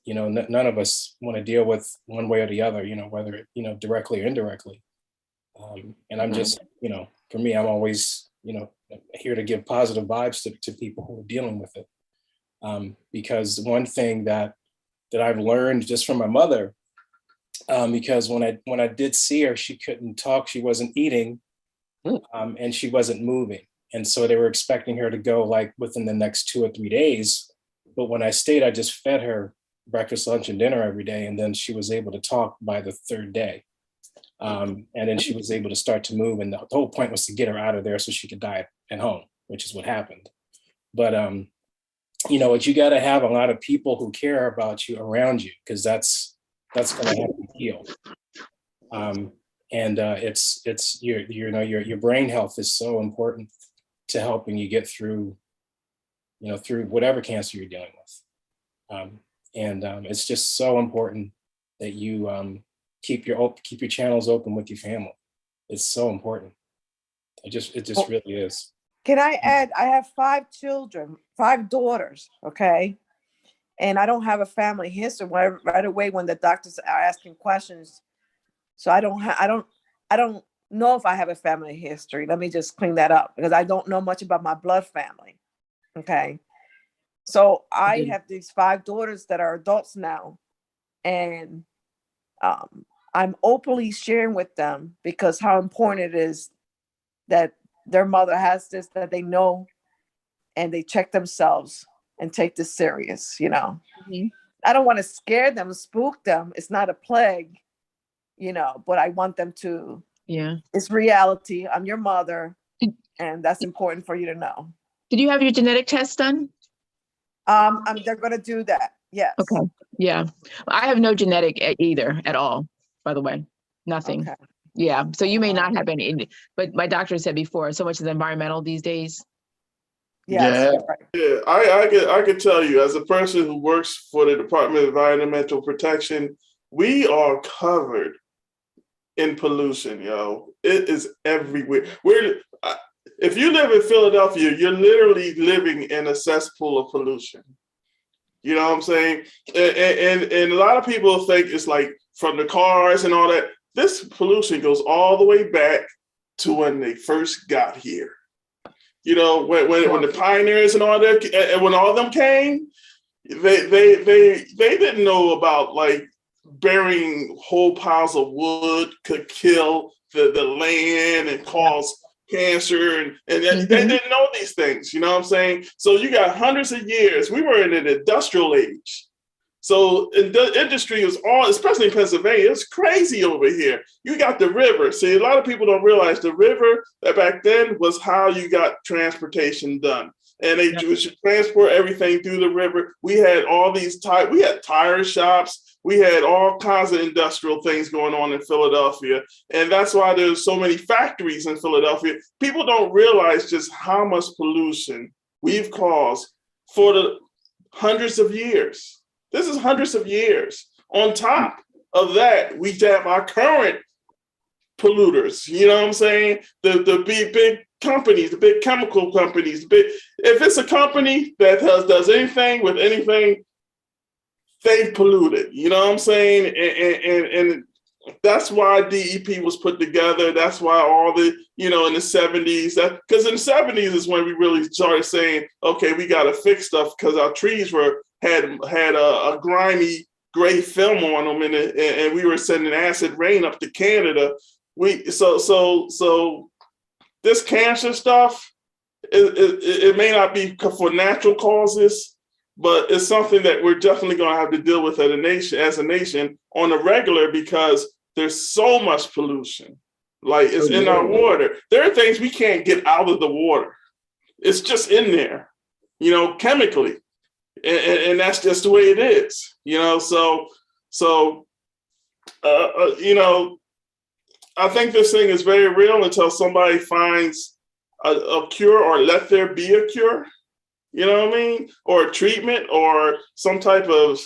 [SPEAKER 6] none of us want to deal with one way or the other, whether directly or indirectly. And I'm just, for me, I'm always, here to give positive vibes to people who are dealing with it. Because one thing that I've learned just from my mother, because when I did see her, she couldn't talk, she wasn't eating, and she wasn't moving. And so they were expecting her to go like within the next 2 or 3 days. But when I stayed, I just fed her breakfast, lunch, and dinner every day. And then she was able to talk by the 3rd day. And then she was able to start to move. And the whole point was to get her out of there so she could die at home, which is what happened. But, you know what, you got to have a lot of people who care about you around you, because that's going to help you heal. And it's your brain health is so important to helping you get through, through whatever cancer you're dealing with. It's just so important that you keep your channels open with your family. It's so important. It just really is.
[SPEAKER 3] Can I add, I have 5 children, 5 daughters, okay? And I don't have a family history right away when the doctors are asking questions. So I don't know if I have a family history. Let me just clean that up, because I don't know much about my blood family. Okay. So I have these 5 daughters that are adults now, and I'm openly sharing with them because how important it is that their mother has this, that they know, and they check themselves and take this serious,
[SPEAKER 4] Mhm.
[SPEAKER 3] I don't want to scare them, spook them. It's not a plague, but I want them to, it's reality. I'm your mother, and that's important for you to know.
[SPEAKER 4] Did you have your genetic test done?
[SPEAKER 3] They're going to do that. Yes.
[SPEAKER 4] Okay. Yeah. I have no genetic either at all, by the way. Nothing.
[SPEAKER 3] Okay.
[SPEAKER 4] Yeah. So you may not have any, but my doctor said before, so much is environmental these days.
[SPEAKER 3] Yes.
[SPEAKER 5] Yeah.
[SPEAKER 3] Right.
[SPEAKER 2] Yeah, I could tell you, as a person who works for the Department of Environmental Protection, we are covered in pollution, yo. It is everywhere. If you live in Philadelphia, you're literally living in a cesspool of pollution. You know what I'm saying? And a lot of people think it's like from the cars and all that. This pollution goes all the way back to when they first got here. When the pioneers and all that, and when all of them came, they didn't know about like burying whole piles of wood could kill the land and cause cancer, and they didn't know these things. You know what I'm saying? So you got hundreds of years. We were in an industrial age. So the industry is all, especially in Pennsylvania, it's crazy over here. You got the river. See, a lot of people don't realize the river that back then was how you got transportation done. And they should transport everything through the river. We had all these we had tire shops. We had all kinds of industrial things going on in Philadelphia. And that's why there's so many factories in Philadelphia. People don't realize just how much pollution we've caused for the hundreds of years. This is hundreds of years. On top of that, we have our current polluters. You know what I'm saying? The big companies, the big chemical companies. If it's a company that does anything with anything, they've polluted. You know what I'm saying? And that's why DEP was put together. That's why all the, in the 70s, because in the 70s is when we really started saying, okay, we got to fix stuff, because our trees had a grimy gray film on them, and we were sending acid rain up to Canada. So this cancer stuff, it may not be for natural causes, but it's something that we're definitely going to have to deal with as a nation on a regular, because there's so much pollution. Like, it's in our water. There are things we can't get out of the water. It's just in there, chemically. And that's just the way it is, I think this thing is very real until somebody finds a cure, or let there be a cure, you know what I mean? Or a treatment, or some type of,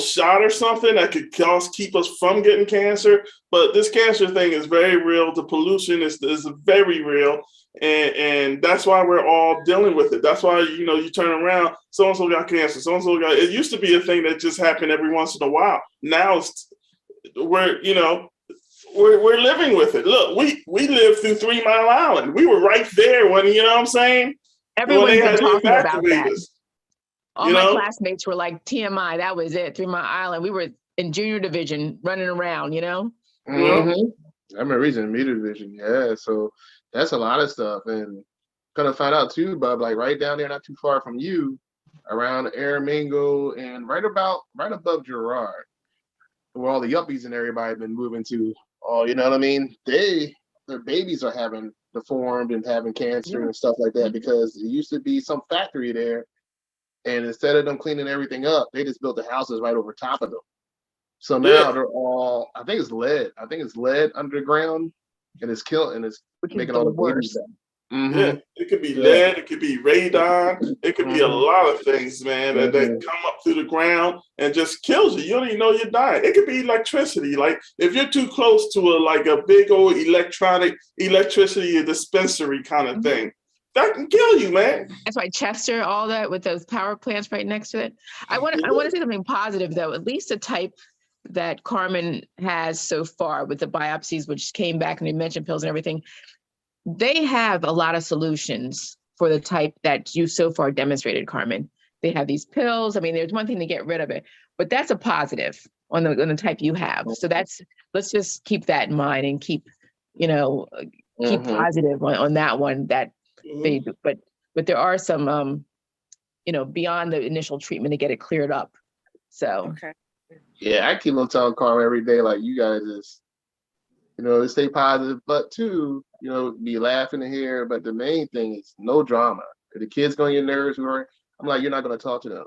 [SPEAKER 2] shot or something that could keep us from getting cancer. But this cancer thing is very real. The pollution is very real. And that's why we're all dealing with it. That's why, you turn around, so-and-so got cancer, so-and-so got, it used to be a thing that just happened every once in a while. Now we're living with it. Look, we lived through 3 Mile Island. We were right there when, you know what I'm saying?
[SPEAKER 4] Everyone's been talking about that. All
[SPEAKER 2] You
[SPEAKER 4] my
[SPEAKER 2] know?
[SPEAKER 4] classmates were like TMI. That was it. 3 Mile Island. We were in junior division running around, you know?
[SPEAKER 5] Mhm. I remember reason meter division. Yeah, so that's a lot of stuff, and gonna find out too, Bub. Like right down there, not too far from you, around Aramingo and right above Girard, where all the yuppies and everybody have been moving to. Oh, you know what I mean? Their babies are having deformed and having cancer
[SPEAKER 4] Yeah.
[SPEAKER 5] and stuff like that because it used to be some factory there, and instead of them cleaning everything up, they just built the houses right over top of them. So now
[SPEAKER 2] Yeah.
[SPEAKER 5] they're all, I think it's lead. I think it's lead underground, and it's killing, and it's
[SPEAKER 4] Which is
[SPEAKER 5] making
[SPEAKER 4] the
[SPEAKER 5] all the babies
[SPEAKER 4] worst.
[SPEAKER 5] die. Mhm.
[SPEAKER 2] Yeah, it could be
[SPEAKER 5] Yeah.
[SPEAKER 2] lead, it could be radon, it could be a
[SPEAKER 5] Mhm.
[SPEAKER 2] lot of things, man, that
[SPEAKER 5] Mhm.
[SPEAKER 2] come up through the ground and just kills you. You don't even know you're dying. It could be electricity. Like if you're too close to a big old electricity dispensary kind of thing, that can kill you, man.
[SPEAKER 4] That's why Chester, all that with those power plants right next to it. I want to say something positive though, at least the type that Carmen has so far with the biopsies, which came back and they mentioned pills and everything. They have a lot of solutions for the type that you so far demonstrated, Carmen. They have these pills. I mean, there's one thing to get rid of it, but that's a positive on the type you have. So let's just keep that in mind and keep
[SPEAKER 5] Mhm.
[SPEAKER 4] positive on that one. That
[SPEAKER 2] Mhm.
[SPEAKER 4] they do. But there are some beyond the initial treatment to get it cleared up. So
[SPEAKER 3] Okay.
[SPEAKER 5] Yeah, I keep on telling Carl every day, like you guys just, stay positive, but too, be laughing in here. But the main thing is no drama. If the kids go on your nerves, I'm like, you're not gonna talk to them.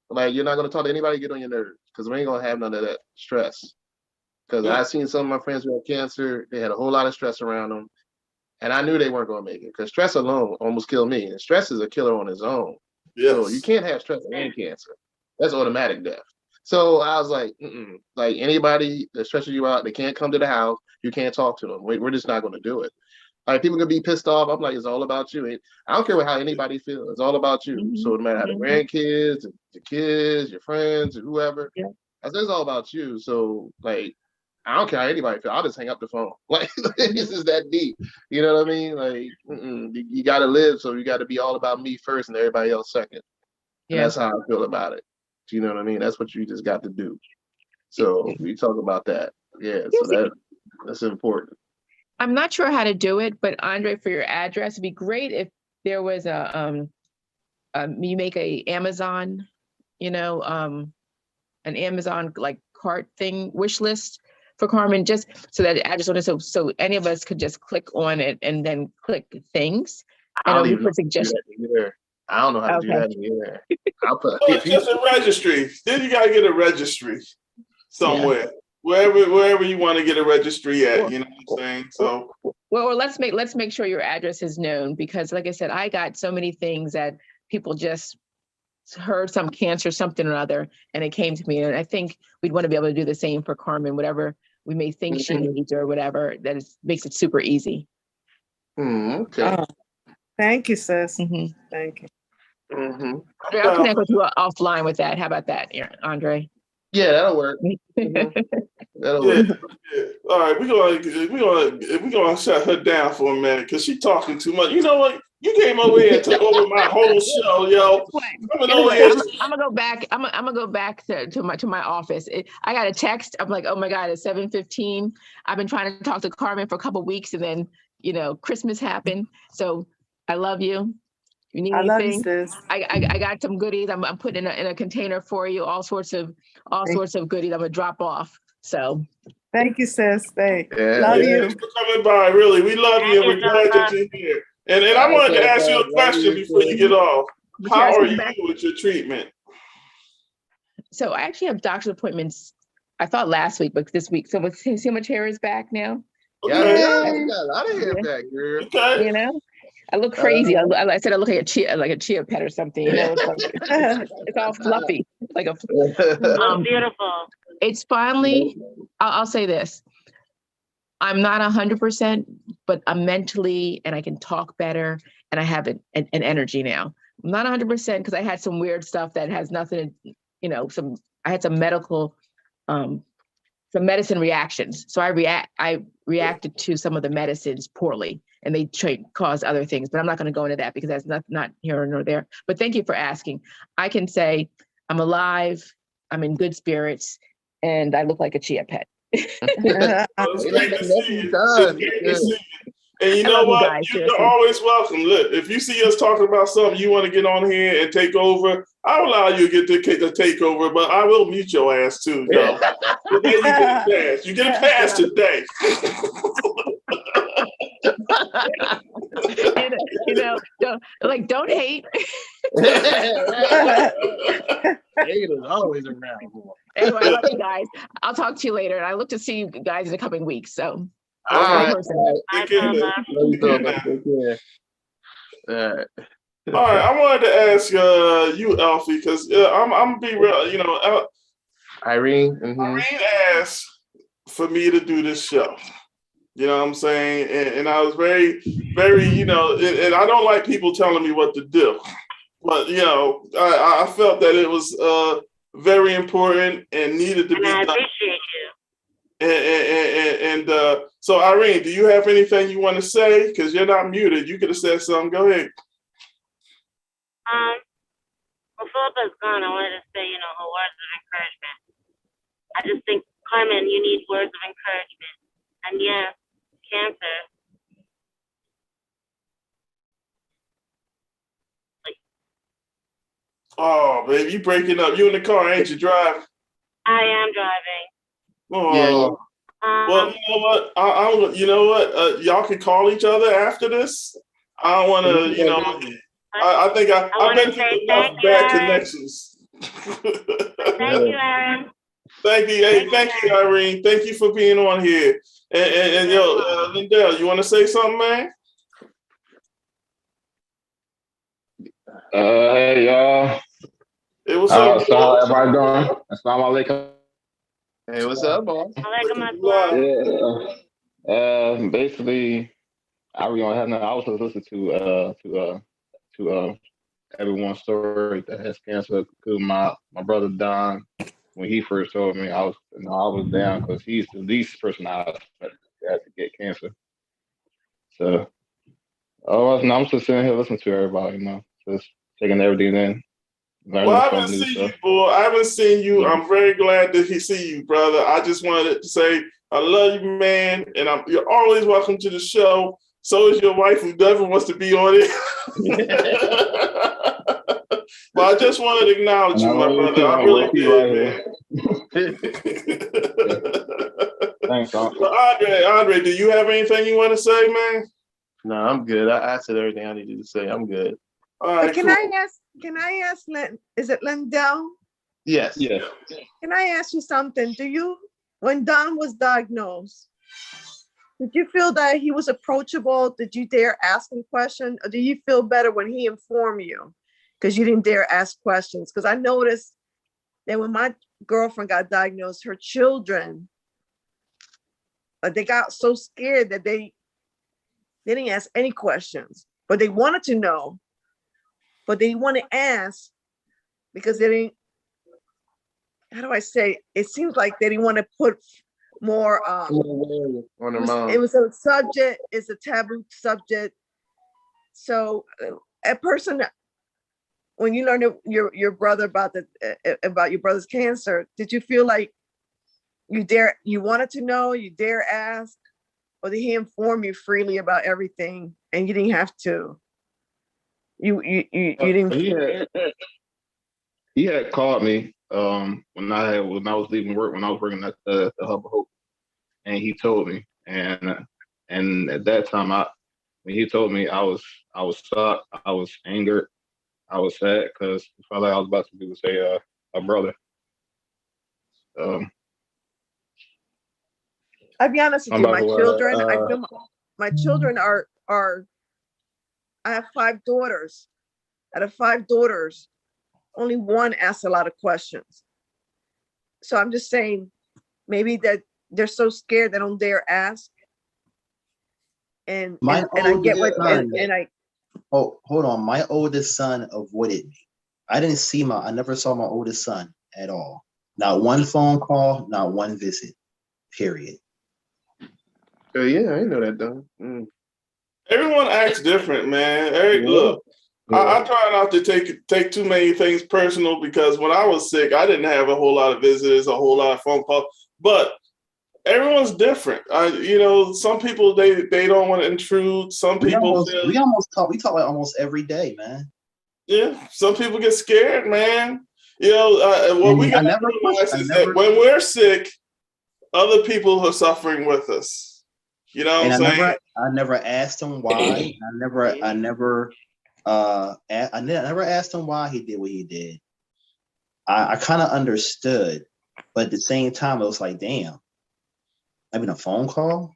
[SPEAKER 5] Like you're not gonna talk to anybody get on your nerves because we ain't gonna have none of that stress. Because
[SPEAKER 2] Yeah.
[SPEAKER 5] I seen some of my friends who had cancer, they had a whole lot of stress around them, and I knew they weren't gonna make it because stress alone almost killed me. And stress is a killer on its own. So you
[SPEAKER 2] Yes.
[SPEAKER 5] can't have stress and cancer. That's automatic death. So I was like, mm-mm. Like anybody that stresses you out, they can't come to the house. You can't talk to them. We're just not going to do it. Like people can be pissed off. I'm like, it's all about you. I don't care how anybody feels. It's all about you. So no matter how the grandkids, the kids, your friends, or whoever,
[SPEAKER 4] Yeah.
[SPEAKER 5] I said it's all about you. So like, I don't care how anybody feels. I'll just hang up the phone. Like this is that deep. You know what I mean? Like you got to live, so you got to be all about me first and everybody else second. And
[SPEAKER 4] yeah.
[SPEAKER 5] that's how I feel about it. Do you know what I mean? That's what you just got to do. So we talk about that. Yeah. So that's important.
[SPEAKER 4] I'm not sure how to do it, but Andre, for your address, it'd be great if there was you make a Amazon, an Amazon like cart thing, wish list for Carmen, just so that I just want to, so any of us could just click on it and then click things.
[SPEAKER 5] I
[SPEAKER 4] And
[SPEAKER 5] don't
[SPEAKER 4] we
[SPEAKER 5] even know
[SPEAKER 4] put
[SPEAKER 5] how to do
[SPEAKER 4] suggestions.
[SPEAKER 5] that either. I don't know how to do
[SPEAKER 4] Okay.
[SPEAKER 5] that either. I'll put
[SPEAKER 2] Well, it's just a registry. Then you gotta get a registry somewhere. Wherever you want to get a registry at, you know what I'm saying? So
[SPEAKER 4] Well, let's make sure your address is known, because like I said, I got so many things that people just heard some cancer, something or other, and it came to me. And I think we'd want to be able to do the same for Carmen, whatever we may think she needs or whatever, makes it super easy.
[SPEAKER 5] Okay.
[SPEAKER 3] Oh, thank you, sis.
[SPEAKER 4] Mhm.
[SPEAKER 3] Thank you.
[SPEAKER 4] Andre, I'll connect with you offline with that. How about that, Andre?
[SPEAKER 5] Yeah, that'll work. That'll
[SPEAKER 2] yeah,
[SPEAKER 5] work.
[SPEAKER 2] yeah. All right, we're gonna shut her down for a minute because she's talking too much. You know what? You came over here and took over my whole show, yo.
[SPEAKER 4] I'm gonna go back. I'm gonna go back to my office. I got a text. I'm like, oh my God, it's 7:15. I've been trying to talk to Carmen for a couple of weeks, and then Christmas happened. So I love you. If you need
[SPEAKER 3] I love you,
[SPEAKER 4] anything,
[SPEAKER 3] sis.
[SPEAKER 4] I got some goodies. I'm putting in a container for you. All sorts of goodies. I'm gonna drop off. So
[SPEAKER 3] Thank you, sis. Thank
[SPEAKER 5] Yeah.
[SPEAKER 3] Love you.
[SPEAKER 2] Thanks for coming by. Really, we love you and we're glad that you're here. And I wanted to ask you a question before you get off. How are you with your treatment?
[SPEAKER 4] So I actually have doctor's appointments. I thought last week, but this week. So see how much hair is back now?
[SPEAKER 2] Okay.
[SPEAKER 5] Yeah, you got a lot of hair back, girl.
[SPEAKER 2] Okay.
[SPEAKER 4] I look crazy. I said I look like a chia pet or something. It's like it's all fluffy, like a.
[SPEAKER 7] Beautiful.
[SPEAKER 4] It's finally. I'll say this. I'm not 100%, but I'm mentally, and I can talk better, and I have an energy now. I'm not 100% because I had some weird stuff that has nothing. I had some medical, some medicine reactions. So I reacted to some of the medicines poorly. and they cause other things. But I'm not going to go into that because that's not here nor there. But thank you for asking. I can say I'm alive, I'm in good spirits, and I look like a chia pet.
[SPEAKER 2] Well, it's great to see you.
[SPEAKER 5] Done.
[SPEAKER 2] It's great to see you. And you
[SPEAKER 4] I
[SPEAKER 2] know
[SPEAKER 4] love you
[SPEAKER 2] what?
[SPEAKER 4] guys,
[SPEAKER 2] You're
[SPEAKER 4] seriously.
[SPEAKER 2] always welcome. Look, if you see us talking about something you want to get on here and take over, I'll allow you to get the takeover, but I will mute your ass too, yo. Today you get a pass. You get a pass today.
[SPEAKER 4] Don't hate.
[SPEAKER 5] Haters always around. Boy.
[SPEAKER 4] Anyway, I love you guys. I'll talk to you later. And I look to see you guys in the coming weeks. So
[SPEAKER 5] All right.
[SPEAKER 7] Bye,
[SPEAKER 2] Take care, man.
[SPEAKER 7] Bubba.
[SPEAKER 5] Love you too, man. Take care. All right.
[SPEAKER 2] All right, I wanted to ask you, Alfie, because I'm gonna be real. You know,
[SPEAKER 5] Irene.
[SPEAKER 2] Irene asked for me to do this show. You know what I'm saying? And I was very, very, you know, and I don't like people telling me what to do. But, you know, I felt that it was very important and needed to
[SPEAKER 7] And
[SPEAKER 2] be
[SPEAKER 7] I
[SPEAKER 2] done.
[SPEAKER 7] appreciate you.
[SPEAKER 2] And so, Irene, do you have anything you want to say? Because you're not muted. You could have said something. Go ahead.
[SPEAKER 7] Well, Philippa's gone. I wanted to say, you know, her words of encouragement. I just think, Carmen, you need words of encouragement. And yeah, cancer.
[SPEAKER 2] Oh, baby, you breaking up. You in the car, ain't you, driving?
[SPEAKER 7] I am driving.
[SPEAKER 2] Oh,
[SPEAKER 5] Yeah.
[SPEAKER 2] well, you know what? You know what? Y'all can call each other after this. I don't want to, you know. I think I've
[SPEAKER 7] wanna
[SPEAKER 2] been
[SPEAKER 7] say
[SPEAKER 2] through enough
[SPEAKER 7] thank you,
[SPEAKER 2] bad
[SPEAKER 7] Aaron.
[SPEAKER 2] connections.
[SPEAKER 7] Thank you, Aaron.
[SPEAKER 2] Thank you, hey, thank you, Irene. Thank you for being on here. And yo, Lindell, you want to say something, man?
[SPEAKER 8] Hey y'all.
[SPEAKER 2] Hey, what's up?
[SPEAKER 8] So how everybody doing? Assalamu alaikum.
[SPEAKER 5] Hey, what's up, boss?
[SPEAKER 7] Alaikum assalam.
[SPEAKER 8] Yeah. Basically, I really don't have nothing. I was just listening to everyone's story that has cancer. Because my brother Don, when he first told me, I was down because he's the least person I expected to get cancer. So, I'm just sitting here listening to everybody, you know, just taking everything in.
[SPEAKER 2] Well, I haven't seen you, boy. I haven't seen you. I'm very glad to see you, brother. I just wanted to say I love you, man, and you're always welcome to the show. So is your wife, who never wants to be on it. But I just wanted to acknowledge you, my brother. I really did, man.
[SPEAKER 8] Thanks, Uncle.
[SPEAKER 2] Andre, do you have anything you want to say, man?
[SPEAKER 5] No, I'm good. I said everything I needed to say. I'm good.
[SPEAKER 2] All right,
[SPEAKER 3] Can
[SPEAKER 2] cool.
[SPEAKER 3] I ask, is it Lindell?
[SPEAKER 5] Yes.
[SPEAKER 8] Yeah.
[SPEAKER 3] Can I ask you something? When Don was diagnosed, did you feel that he was approachable? Did you dare ask him questions? Or do you feel better when he informed you? Because you didn't dare ask questions. Because I noticed that when my girlfriend got diagnosed, her children, they got so scared that they didn't ask any questions, but they wanted to know, but they didn't want to ask because they didn't, how do I say, it seems like they didn't want to put more,
[SPEAKER 5] On her mom.
[SPEAKER 3] it was a subject, it's a taboo subject. So a person, when you learned your brother about your brother's cancer, did you feel like you wanted to know, you dare ask, or did he inform you freely about everything and you didn't have to? You didn't.
[SPEAKER 8] He had called me when I was leaving work, when I was working at the Hub of Hope, and he told me, and at that time, when he told me, I was shocked, I was angered, I was sad because it felt like I was about to lose a brother.
[SPEAKER 3] I'll be honest with you, my children, I feel my children are, I have 5 daughters. Out of 5 daughters, only one asks a lot of questions. So I'm just saying, maybe that they're so scared they don't dare ask. And I get what, and I.
[SPEAKER 1] Oh, hold on. My oldest son avoided me. I never saw my oldest son at all. Not one phone call, not one visit, period.
[SPEAKER 5] Oh, yeah, I didn't know that, though.
[SPEAKER 2] Everyone acts different, man. Look, I try not to take too many things personal because when I was sick, I didn't have a whole lot of visitors, a whole lot of phone calls. But everyone's different. Some people they don't want to intrude. Some people
[SPEAKER 1] we talk like almost every day, man.
[SPEAKER 2] Yeah, some people get scared, man. What we got to realize is that when we're sick, other people are suffering with us. You know what I'm saying?
[SPEAKER 1] I never asked him why. I never asked him why he did what he did. I kind of understood, but at the same time, it was like, damn. I mean, a phone call.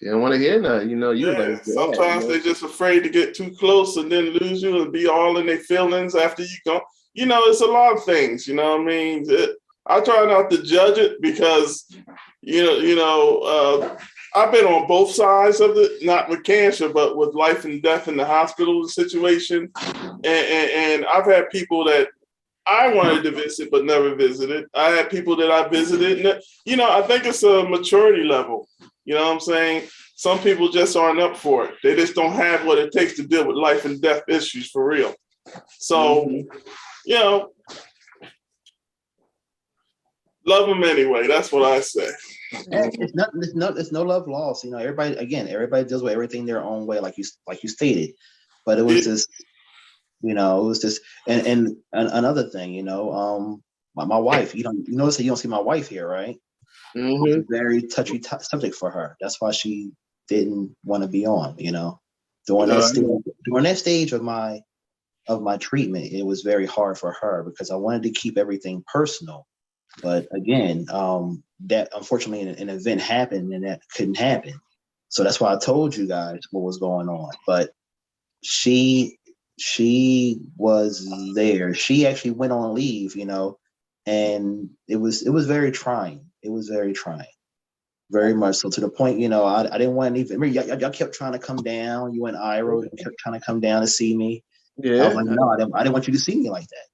[SPEAKER 5] You don't want to hear that, like,
[SPEAKER 2] sometimes they're just afraid to get too close and then lose you and be all in their feelings after you go. It's a lot of things. You know what I mean? I try not to judge it because, I've been on both sides of it, not with cancer, but with life and death in the hospital situation. And I've had people that I wanted to visit but never visited. I had people that I visited. And, I think it's a maturity level. You know what I'm saying? Some people just aren't up for it. They just don't have what it takes to deal with life and death issues for real. So, love them anyway. That's what I say.
[SPEAKER 1] It's no love lost. Everybody deals with everything their own way, like you stated. But it was just, and another thing, my wife. You notice that you don't see my wife here, right?
[SPEAKER 5] Mm-hmm.
[SPEAKER 1] It's a very touchy subject for her. That's why she didn't want to be on. During that stage of my treatment, it was very hard for her because I wanted to keep everything personal. But again, that unfortunately an event happened and that couldn't happen. So that's why I told you guys what was going on. But she was there. She actually went on leave, and it was very trying. It was very trying, very much so, to the point, I didn't want to even. Remember, y'all kept trying to come down. You and Iro kept trying to come down to see me.
[SPEAKER 5] Yeah,
[SPEAKER 1] I was like, no, I didn't want you to see me like that.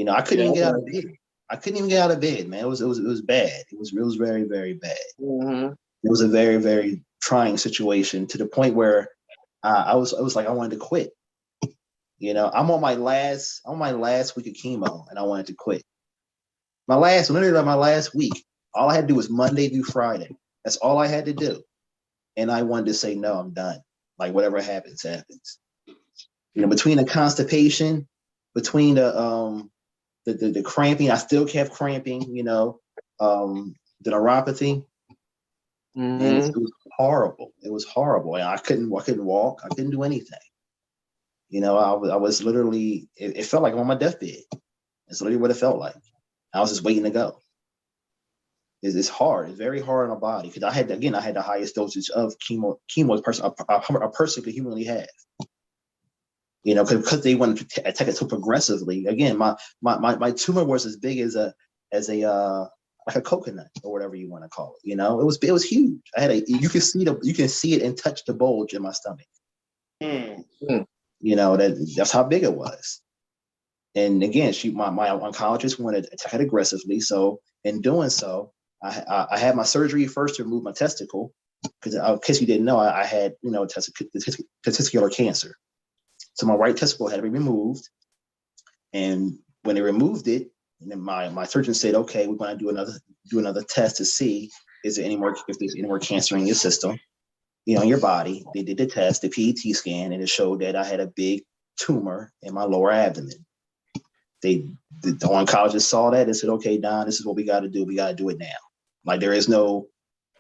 [SPEAKER 1] I couldn't even get out of bed. I couldn't even get out of bed, man. It was bad. It was very, very bad.
[SPEAKER 5] Mm-hmm.
[SPEAKER 1] It was a very, very trying situation to the point where I was like, I wanted to quit. I'm on my last week of chemo and I wanted to quit. Literally my last week. All I had to do was Monday through Friday. That's all I had to do. And I wanted to say, no, I'm done. Like, whatever happens, happens. Between the constipation, between the cramping, I still kept cramping, the neuropathy.
[SPEAKER 5] Mm-hmm.
[SPEAKER 1] And it was horrible. It was horrible. And I couldn't walk. I couldn't do anything. I was literally, it felt like I'm on my deathbed. It's literally what it felt like. I was just waiting to go. It's hard. It's very hard on the body because I had the highest dosage of chemo a person could humanly have. Because they wanted to attack it so progressively. Again, my tumor was as big as a like a coconut or whatever you want to call it. It was huge. You can see it and touch the bulge in my stomach. That's how big it was. And again, my oncologist wanted to attack it aggressively. So in doing so, I had my surgery first to remove my testicle because, in case you didn't know, I had testicular cancer. So my right testicle had to be removed, and when they removed it, then my surgeon said, "Okay, we're going to do another test to see if there's any more cancer in your system, in your body." They did the test, the PET scan, and it showed that I had a big tumor in my lower abdomen. The oncologist saw that and said, "Okay, Don, this is what we got to do. We got to do it now. Like, there is no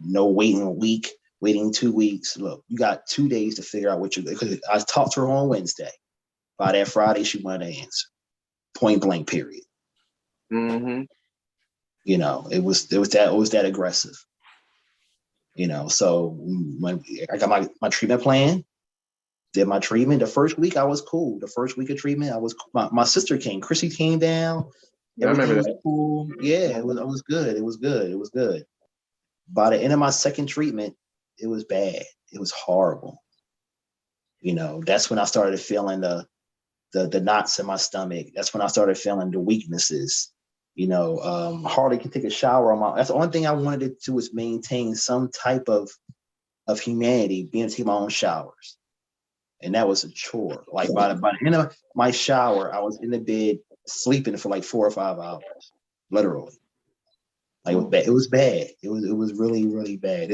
[SPEAKER 1] waiting a week, waiting 2 weeks. Look, you got 2 days to figure out what you're." Because I talked to her on Wednesday. By that Friday, she wanted an answer, point blank, period.
[SPEAKER 5] Mm-hmm.
[SPEAKER 1] It was that aggressive. So when I got my treatment plan, did my treatment. The first week I was cool. The first week of treatment, my sister came. Chrissy came down. Everything was cool. Yeah, it was good. It was good. It was good. By the end of my second treatment, it was bad. It was horrible. That's when I started feeling the knots in my stomach. That's when I started feeling the weaknesses. Hardly can take a shower on my. That's the only thing I wanted to do was maintain some type of of humanity being to take my own showers. And that was a chore. Like by the end of my shower, I was in the bed sleeping for like 4 or 5 hours, literally. Like it was bad. It was bad. It was really, really bad.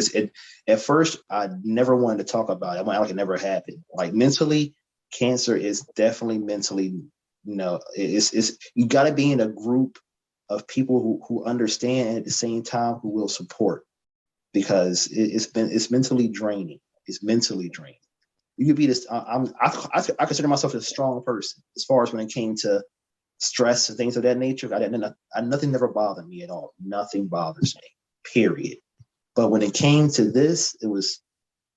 [SPEAKER 1] At first, I never wanted to talk about it. I went like it never happened. Like mentally, cancer is definitely mentally, it's you got to be in a group of people who understand and at the same time who will support, because it's mentally draining. It's mentally draining. You could be this. I consider myself a strong person as far as when it came to stress and things of that nature. Nothing never bothered me at all. Nothing bothers me, period. But when it came to this,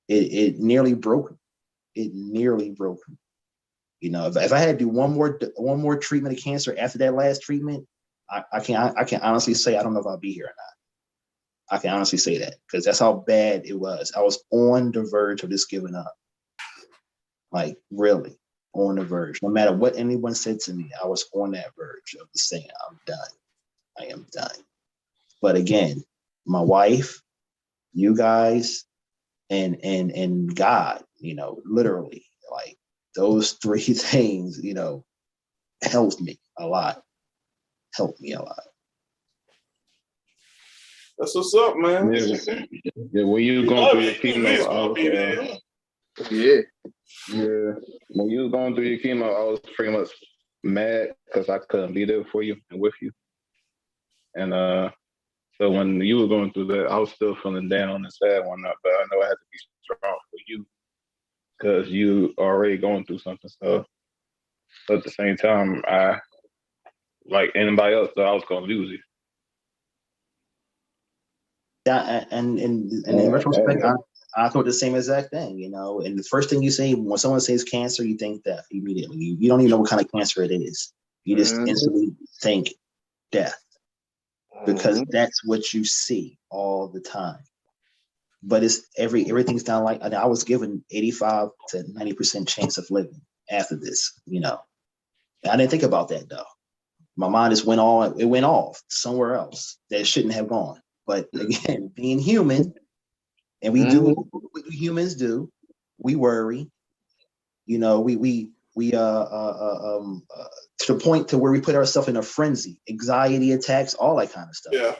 [SPEAKER 1] it nearly broke me. It nearly broke me. If I had to do one more treatment of cancer after that last treatment, I can honestly say I don't know if I'll be here or not. I can honestly say that because that's how bad it was. I was on the verge of just giving up. Like really on the verge. No matter what anyone said to me, I was on that verge of saying, I'm done. I am done. But again, my wife, you guys, and God, literally, like those 3 things, helped me a lot. Helped me a lot.
[SPEAKER 2] That's what's up, man.
[SPEAKER 8] Yeah, when you was going through your chemo, yeah, when you was going through your chemo, I was pretty much mad because I couldn't be there for you and with you. And so when you were going through that, I was still feeling down and sad one night, but I know I had to be strong for you because you already going through something. So at the same time, I, like anybody else, thought I was going to lose you.
[SPEAKER 1] Yeah, and in retrospect, I thought the same exact thing, And the first thing you say when someone says cancer, you think death immediately. You don't even know what kind of cancer it is. You just instantly think death because that's what you see all the time. But it's everything's down like I was given 85 to 90% chance of living after this. I didn't think about that though. My mind just went off somewhere else that it shouldn't have gone. But again, being human, and we do what humans do, we worry. We to the point to where we put ourselves in a frenzy, anxiety attacks, all that kind of stuff.
[SPEAKER 2] Yeah.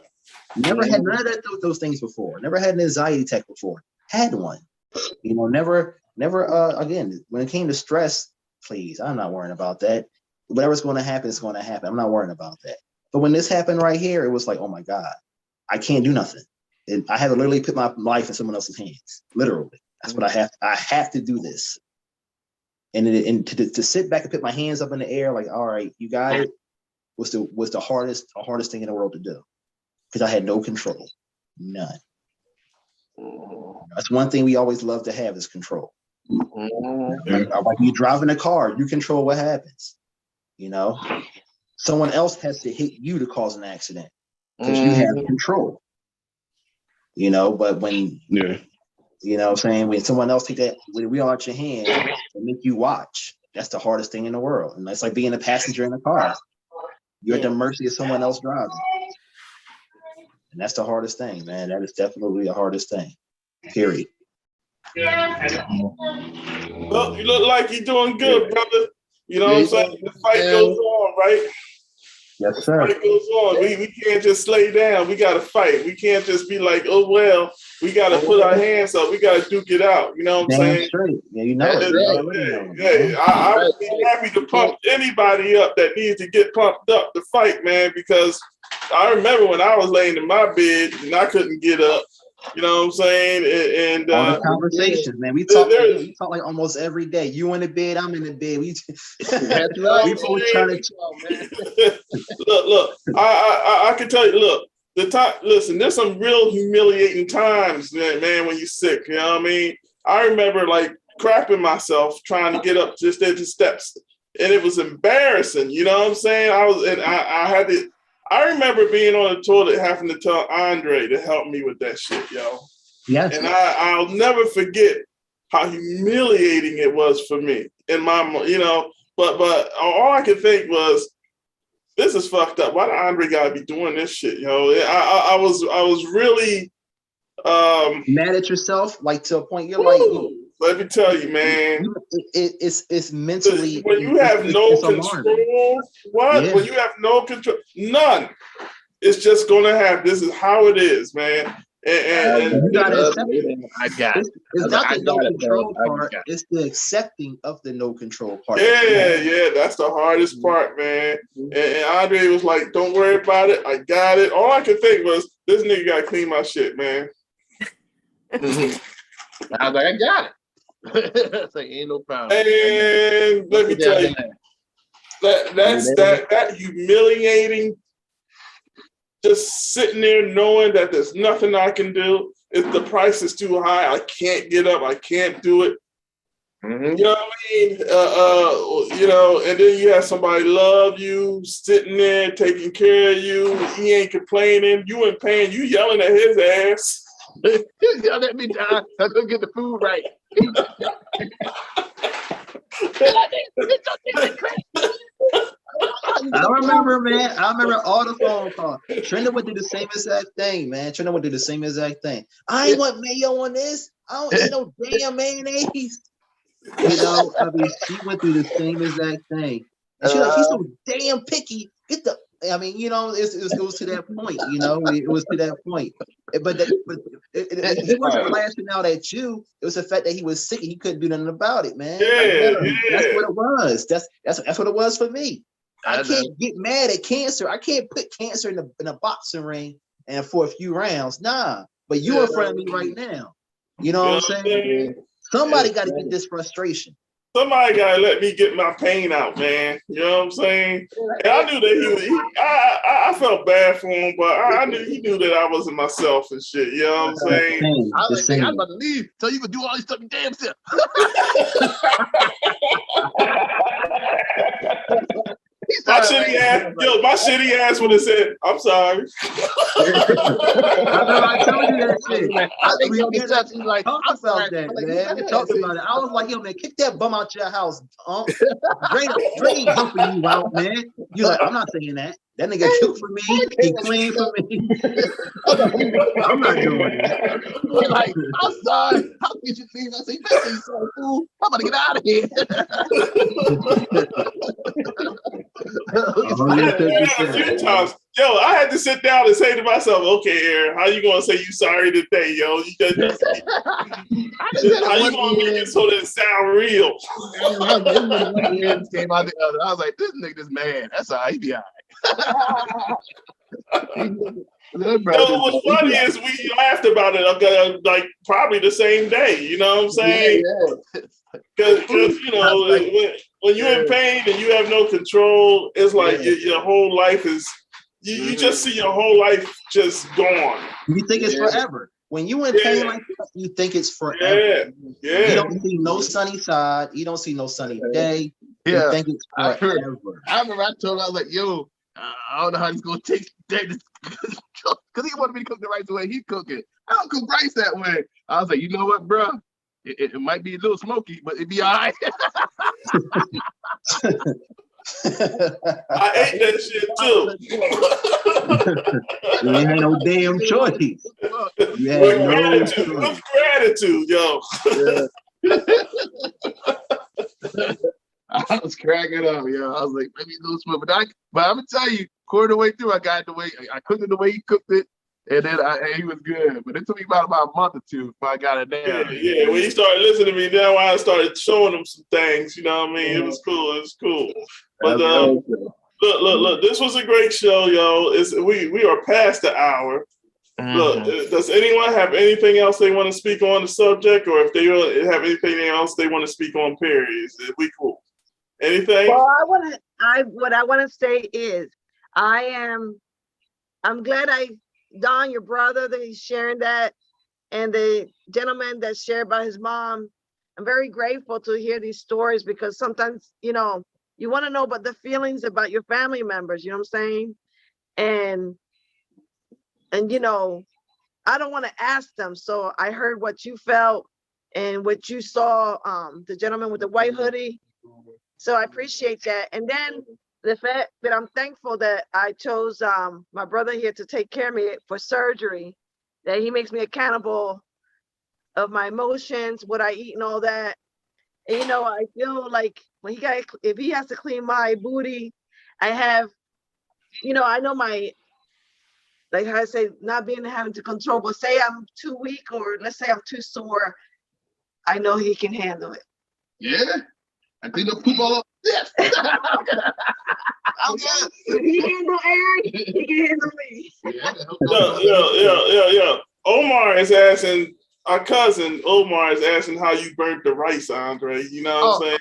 [SPEAKER 1] Never had none of those things before. Never had an anxiety attack before. Had one. Never. Again, when it came to stress, please, I'm not worrying about that. Whatever's going to happen is going to happen. I'm not worrying about that. But when this happened right here, it was like, oh my God, I can't do nothing. And I had to literally put my life in someone else's hands. Literally, that's what I have. I have to do this. And to sit back and put my hands up in the air, like, all right, you got it, was the hardest thing in the world to do, because I had no control, none. That's one thing we always love to have is control. Like you driving a car, you control what happens. Someone else has to hit you to cause an accident because you have control. But when what I'm saying, when someone else take that when we out your hand and make you watch, that's the hardest thing in the world. And that's like being a passenger in a car. You're at the mercy of someone else driving. And that's the hardest thing, man. That is definitely the hardest thing. Period.
[SPEAKER 2] Well, you look like you're doing good, brother. You know what I'm saying? The fight goes on, right?
[SPEAKER 1] Yes, sir.
[SPEAKER 2] The fight goes on. We can't just lay down. We got to fight. We can't just be like, oh, well, we got to put our hands up. We got to duke it out. You know what I'm saying?
[SPEAKER 1] Straight. Yeah, you know it.
[SPEAKER 2] I would be happy to pump anybody up that needs to get pumped up to fight, man, because I remember when I was laying in my bed and I couldn't get up. You know what I'm saying? And
[SPEAKER 1] all the conversations, man. We talk like almost every day. You in the bed, I'm in the bed. We both trying to
[SPEAKER 2] look. I can tell you. Look, listen. There's some real humiliating times, man, when you're sick. You know what I mean? I remember like crapping myself trying to get up just the steps, and it was embarrassing. You know what I'm saying? I had to. I remember being on the toilet having to tell Andre to help me with that shit, yo.
[SPEAKER 1] Yes.
[SPEAKER 2] And I'll never forget how humiliating it was for me. And but all I could think was, this is fucked up. Why did Andre gotta be doing this shit, yo? I was really
[SPEAKER 1] Mad at yourself, like to a point you're like,
[SPEAKER 2] let me tell you, man.
[SPEAKER 1] It's mentally
[SPEAKER 2] When you have no
[SPEAKER 1] it's alarming.
[SPEAKER 2] control, what?
[SPEAKER 1] Yeah.
[SPEAKER 2] When you have no control, none. It's just gonna happen. This is how it is, man. And
[SPEAKER 1] You gotta accept it.
[SPEAKER 5] I got it.
[SPEAKER 1] It's not the no
[SPEAKER 8] got it,
[SPEAKER 1] control
[SPEAKER 8] bro. I
[SPEAKER 1] part,
[SPEAKER 8] got
[SPEAKER 1] it's the accepting of the no control part.
[SPEAKER 2] yeah, that's the hardest part, man. And Andre was like, "Don't worry about it. I got it." All I could think was, "This nigga gotta clean my shit, man."
[SPEAKER 5] I was like, I got it. It's like, ain't no problem.
[SPEAKER 2] And let me tell you, that humiliating. Just sitting there knowing that there's nothing I can do. If the price is too high, I can't get up. I can't do it.
[SPEAKER 5] Mhm.
[SPEAKER 2] You know what I mean? And then you have somebody love you, sitting there taking care of you. He ain't complaining. You in pain. You yelling at his ass.
[SPEAKER 5] Y'all let me die. I couldn't get the food right.
[SPEAKER 1] I remember, man. I remember all the phone calls. Trina would do the same exact thing, man. Trina would do the same exact thing. I ain't want mayo on this. I don't eat no damn mayonnaise. I mean, she went through the same exact thing. And she's like, he's so damn picky. Get the. I mean, it was to that point. It was to that point. But he wasn't lashing out at you. It was the fact that he was sick and he couldn't do nothing about it, man. That's what it was. That's what it was for me. I can't get mad at cancer. I can't put cancer in a boxing ring and for a few rounds. Nah. But you in front of me right now. You know what I'm saying? Somebody got to get this frustration.
[SPEAKER 2] Somebody gotta let me get my pain out, man. You know what I'm saying? And I knew that I felt bad for him, but I knew he knew that I wasn't myself and shit. You know what I'm saying?
[SPEAKER 5] I was like, I'm about to leave so you can do all this stuff you damn self.
[SPEAKER 2] My shitty ass would have said, "I'm sorry."
[SPEAKER 1] I told you that shit.
[SPEAKER 5] He's like,
[SPEAKER 1] talked about that, man. We talked about it. I was like, yo, man, kick that bum out your house. Dre ain't helping you out, man. You like, I'm not saying that. That nigga cooked for me. He cleaned for me. I'm not doing that.
[SPEAKER 5] You're like, I'm sorry. How could you leave? I say, listen, you sorry, fool. I'm about to get out of here.
[SPEAKER 2] A few times, yo, I had to sit down and say to myself, "Okay, Aaron, how you gonna say you sorry today, yo? How you gonna make it so that it sound real?"
[SPEAKER 5] Came out the other. I was like, this nigga's mad. That's all right. He be all right.
[SPEAKER 2] What's funny is we laughed about it like probably the same day. You know what I'm saying? Because when you're in pain and you have no control, it's like your whole life is you just see your whole life just gone.
[SPEAKER 1] You think it's forever. When you in pain like that, you think it's forever. You don't see no sunny side. You don't see no sunny day. You think it's forever.
[SPEAKER 5] I remember I told him, I was like, yo, I don't know how he's gonna take that because he wanted me to cook the rice the way he cook it. I don't cook rice that way. I was like, you know what, bro? It might be a little smoky, but it'd be all right.
[SPEAKER 2] I ate that shit too.
[SPEAKER 1] You ain't had no damn choice.
[SPEAKER 2] With gratitude, yo.
[SPEAKER 5] I was cracking up, yo. I was like, maybe a little smoky, but I'm gonna tell you, quarter of the way through, I got the way I cooked it the way he cooked it. And then he was good, but it took me about a month or two before I got it down.
[SPEAKER 2] Yeah. When he started listening to me, then I started showing him some things. You know what I mean? It was cool. But look, this was a great show, yo. We are past the hour. Look, does anyone have anything else they want to speak on the subject, or if they have anything else they want to speak on? Period. Is we cool? Anything?
[SPEAKER 9] Well, what I want to say is, I'm glad Don, your brother, that he's sharing that, and the gentleman that shared about his mom. I'm very grateful to hear these stories because sometimes, you want to know about the feelings about your family members, you know what I'm saying? And I don't want to ask them. So I heard what you felt and what you saw, the gentleman with the white hoodie. So I appreciate that. And then the fact that I'm thankful that I chose my brother here to take care of me for surgery, that he makes me accountable of my emotions, what I eat and all that. And, you know, I feel like when if he has to clean my booty, I have, you know, I know my, like how I say, not being having to control, but say I'm too weak or let's say I'm too sore, I know he can handle it.
[SPEAKER 5] Yeah. I think the poop all up. Yes.
[SPEAKER 9] If he handle Aaron, he can handle me.
[SPEAKER 2] Yeah. Omar is asking, our cousin Omar is asking how you burnt the rice, Andre. You know what I'm saying?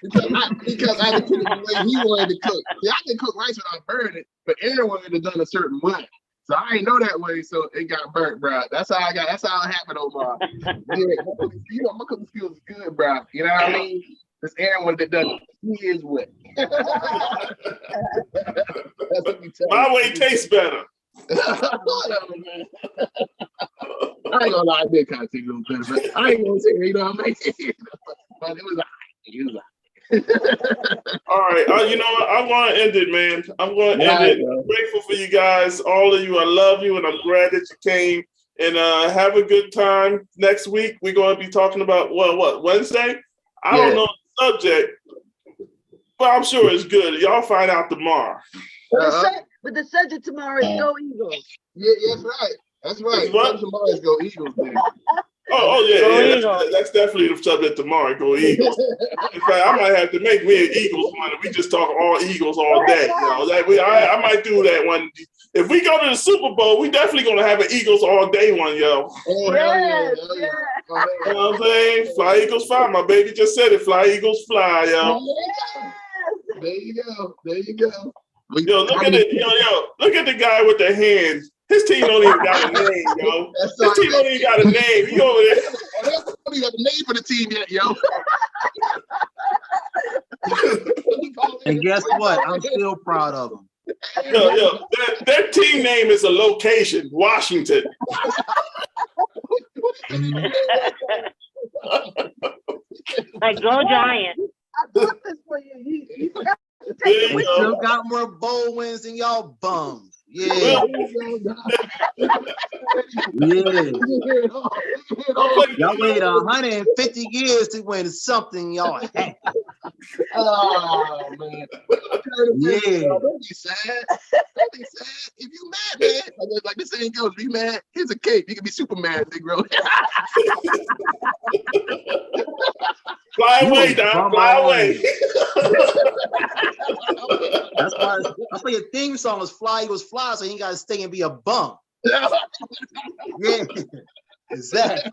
[SPEAKER 5] Because I had to cook it the way he wanted to cook. See, I can cook rice without burning it, but Aaron wanted it done a certain way. So I ain't know that way, so it got burnt, bro. That's how it happened, Omar. Yeah, you know, my cooking skills is good, bro. You know what I mean? Because Aaron wanted it done his way. That's what we tell
[SPEAKER 2] My way tastes better.
[SPEAKER 5] Whatever, man. I ain't gonna lie, I did kind of take a little better, but I ain't gonna say, you know what I mean? But it was all right.
[SPEAKER 2] All right. You know what? I'm going to end it, man. I'm going to end it. I'm grateful for you guys, all of you. I love you, and I'm glad that you came. And have a good time. Next week, we're going to be talking about, what, Wednesday? I don't know the subject, but I'm sure it's good. Y'all find out tomorrow.
[SPEAKER 9] But the subject tomorrow is Go Eagles.
[SPEAKER 5] Yeah, that's right. That's right.
[SPEAKER 2] What?
[SPEAKER 5] Tomorrow is Go Eagles, man.
[SPEAKER 2] Yeah. That's definitely the subject tomorrow. Go Eagles. In fact, I might have to make me an Eagles one, and we just talk all Eagles all day. You know, I might do that one. If we go to the Super Bowl, we definitely gonna have an Eagles all day one, yo.
[SPEAKER 5] Oh,
[SPEAKER 9] Yes,
[SPEAKER 5] hell yeah.
[SPEAKER 2] You know what I'm saying? Fly Eagles fly. My baby just said it. Fly Eagles fly, yo.
[SPEAKER 9] yes.
[SPEAKER 5] There you go. There you go.
[SPEAKER 2] Yo, look at it. Yo, look at the guy with the hands. His team don't even got a name, yo. His team don't even got a name. He over there.
[SPEAKER 5] They don't even have a name for the team yet, yo.
[SPEAKER 1] And guess what? I'm still proud of them.
[SPEAKER 2] Yo, their team name is a location, Washington.
[SPEAKER 7] Like, go Giants.
[SPEAKER 9] I bought this for you. You forgot to
[SPEAKER 2] There
[SPEAKER 9] take it
[SPEAKER 2] you
[SPEAKER 9] with
[SPEAKER 2] go.
[SPEAKER 1] Still got more bowl wins than y'all bums. Yeah. Yeah. Y'all waited 150 years to win something y'all had.
[SPEAKER 5] Oh, man.
[SPEAKER 1] Yeah.
[SPEAKER 5] Don't be sad. Don't be sad. If you mad, man, like this ain't goes, be mad. Here's a cake. You can be super mad, big bro.
[SPEAKER 2] Fly away, Don. Fly away.
[SPEAKER 1] That's why your theme song is Fly Eagles Fly, so you ain't gotta stay and be a bum. Yeah, exactly.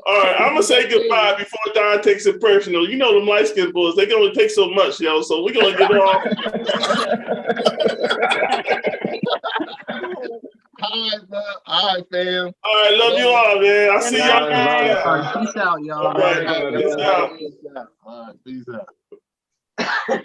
[SPEAKER 2] All right, I'm gonna say goodbye before Don takes it personal. You know them light skinned boys, they can only take so much, yo. So we're gonna get off.
[SPEAKER 5] All right, bro. All right, fam.
[SPEAKER 2] All right, love you all, man. I'll see y'all.
[SPEAKER 1] All right, peace out, y'all.
[SPEAKER 2] All right, peace out.
[SPEAKER 5] All right, peace out.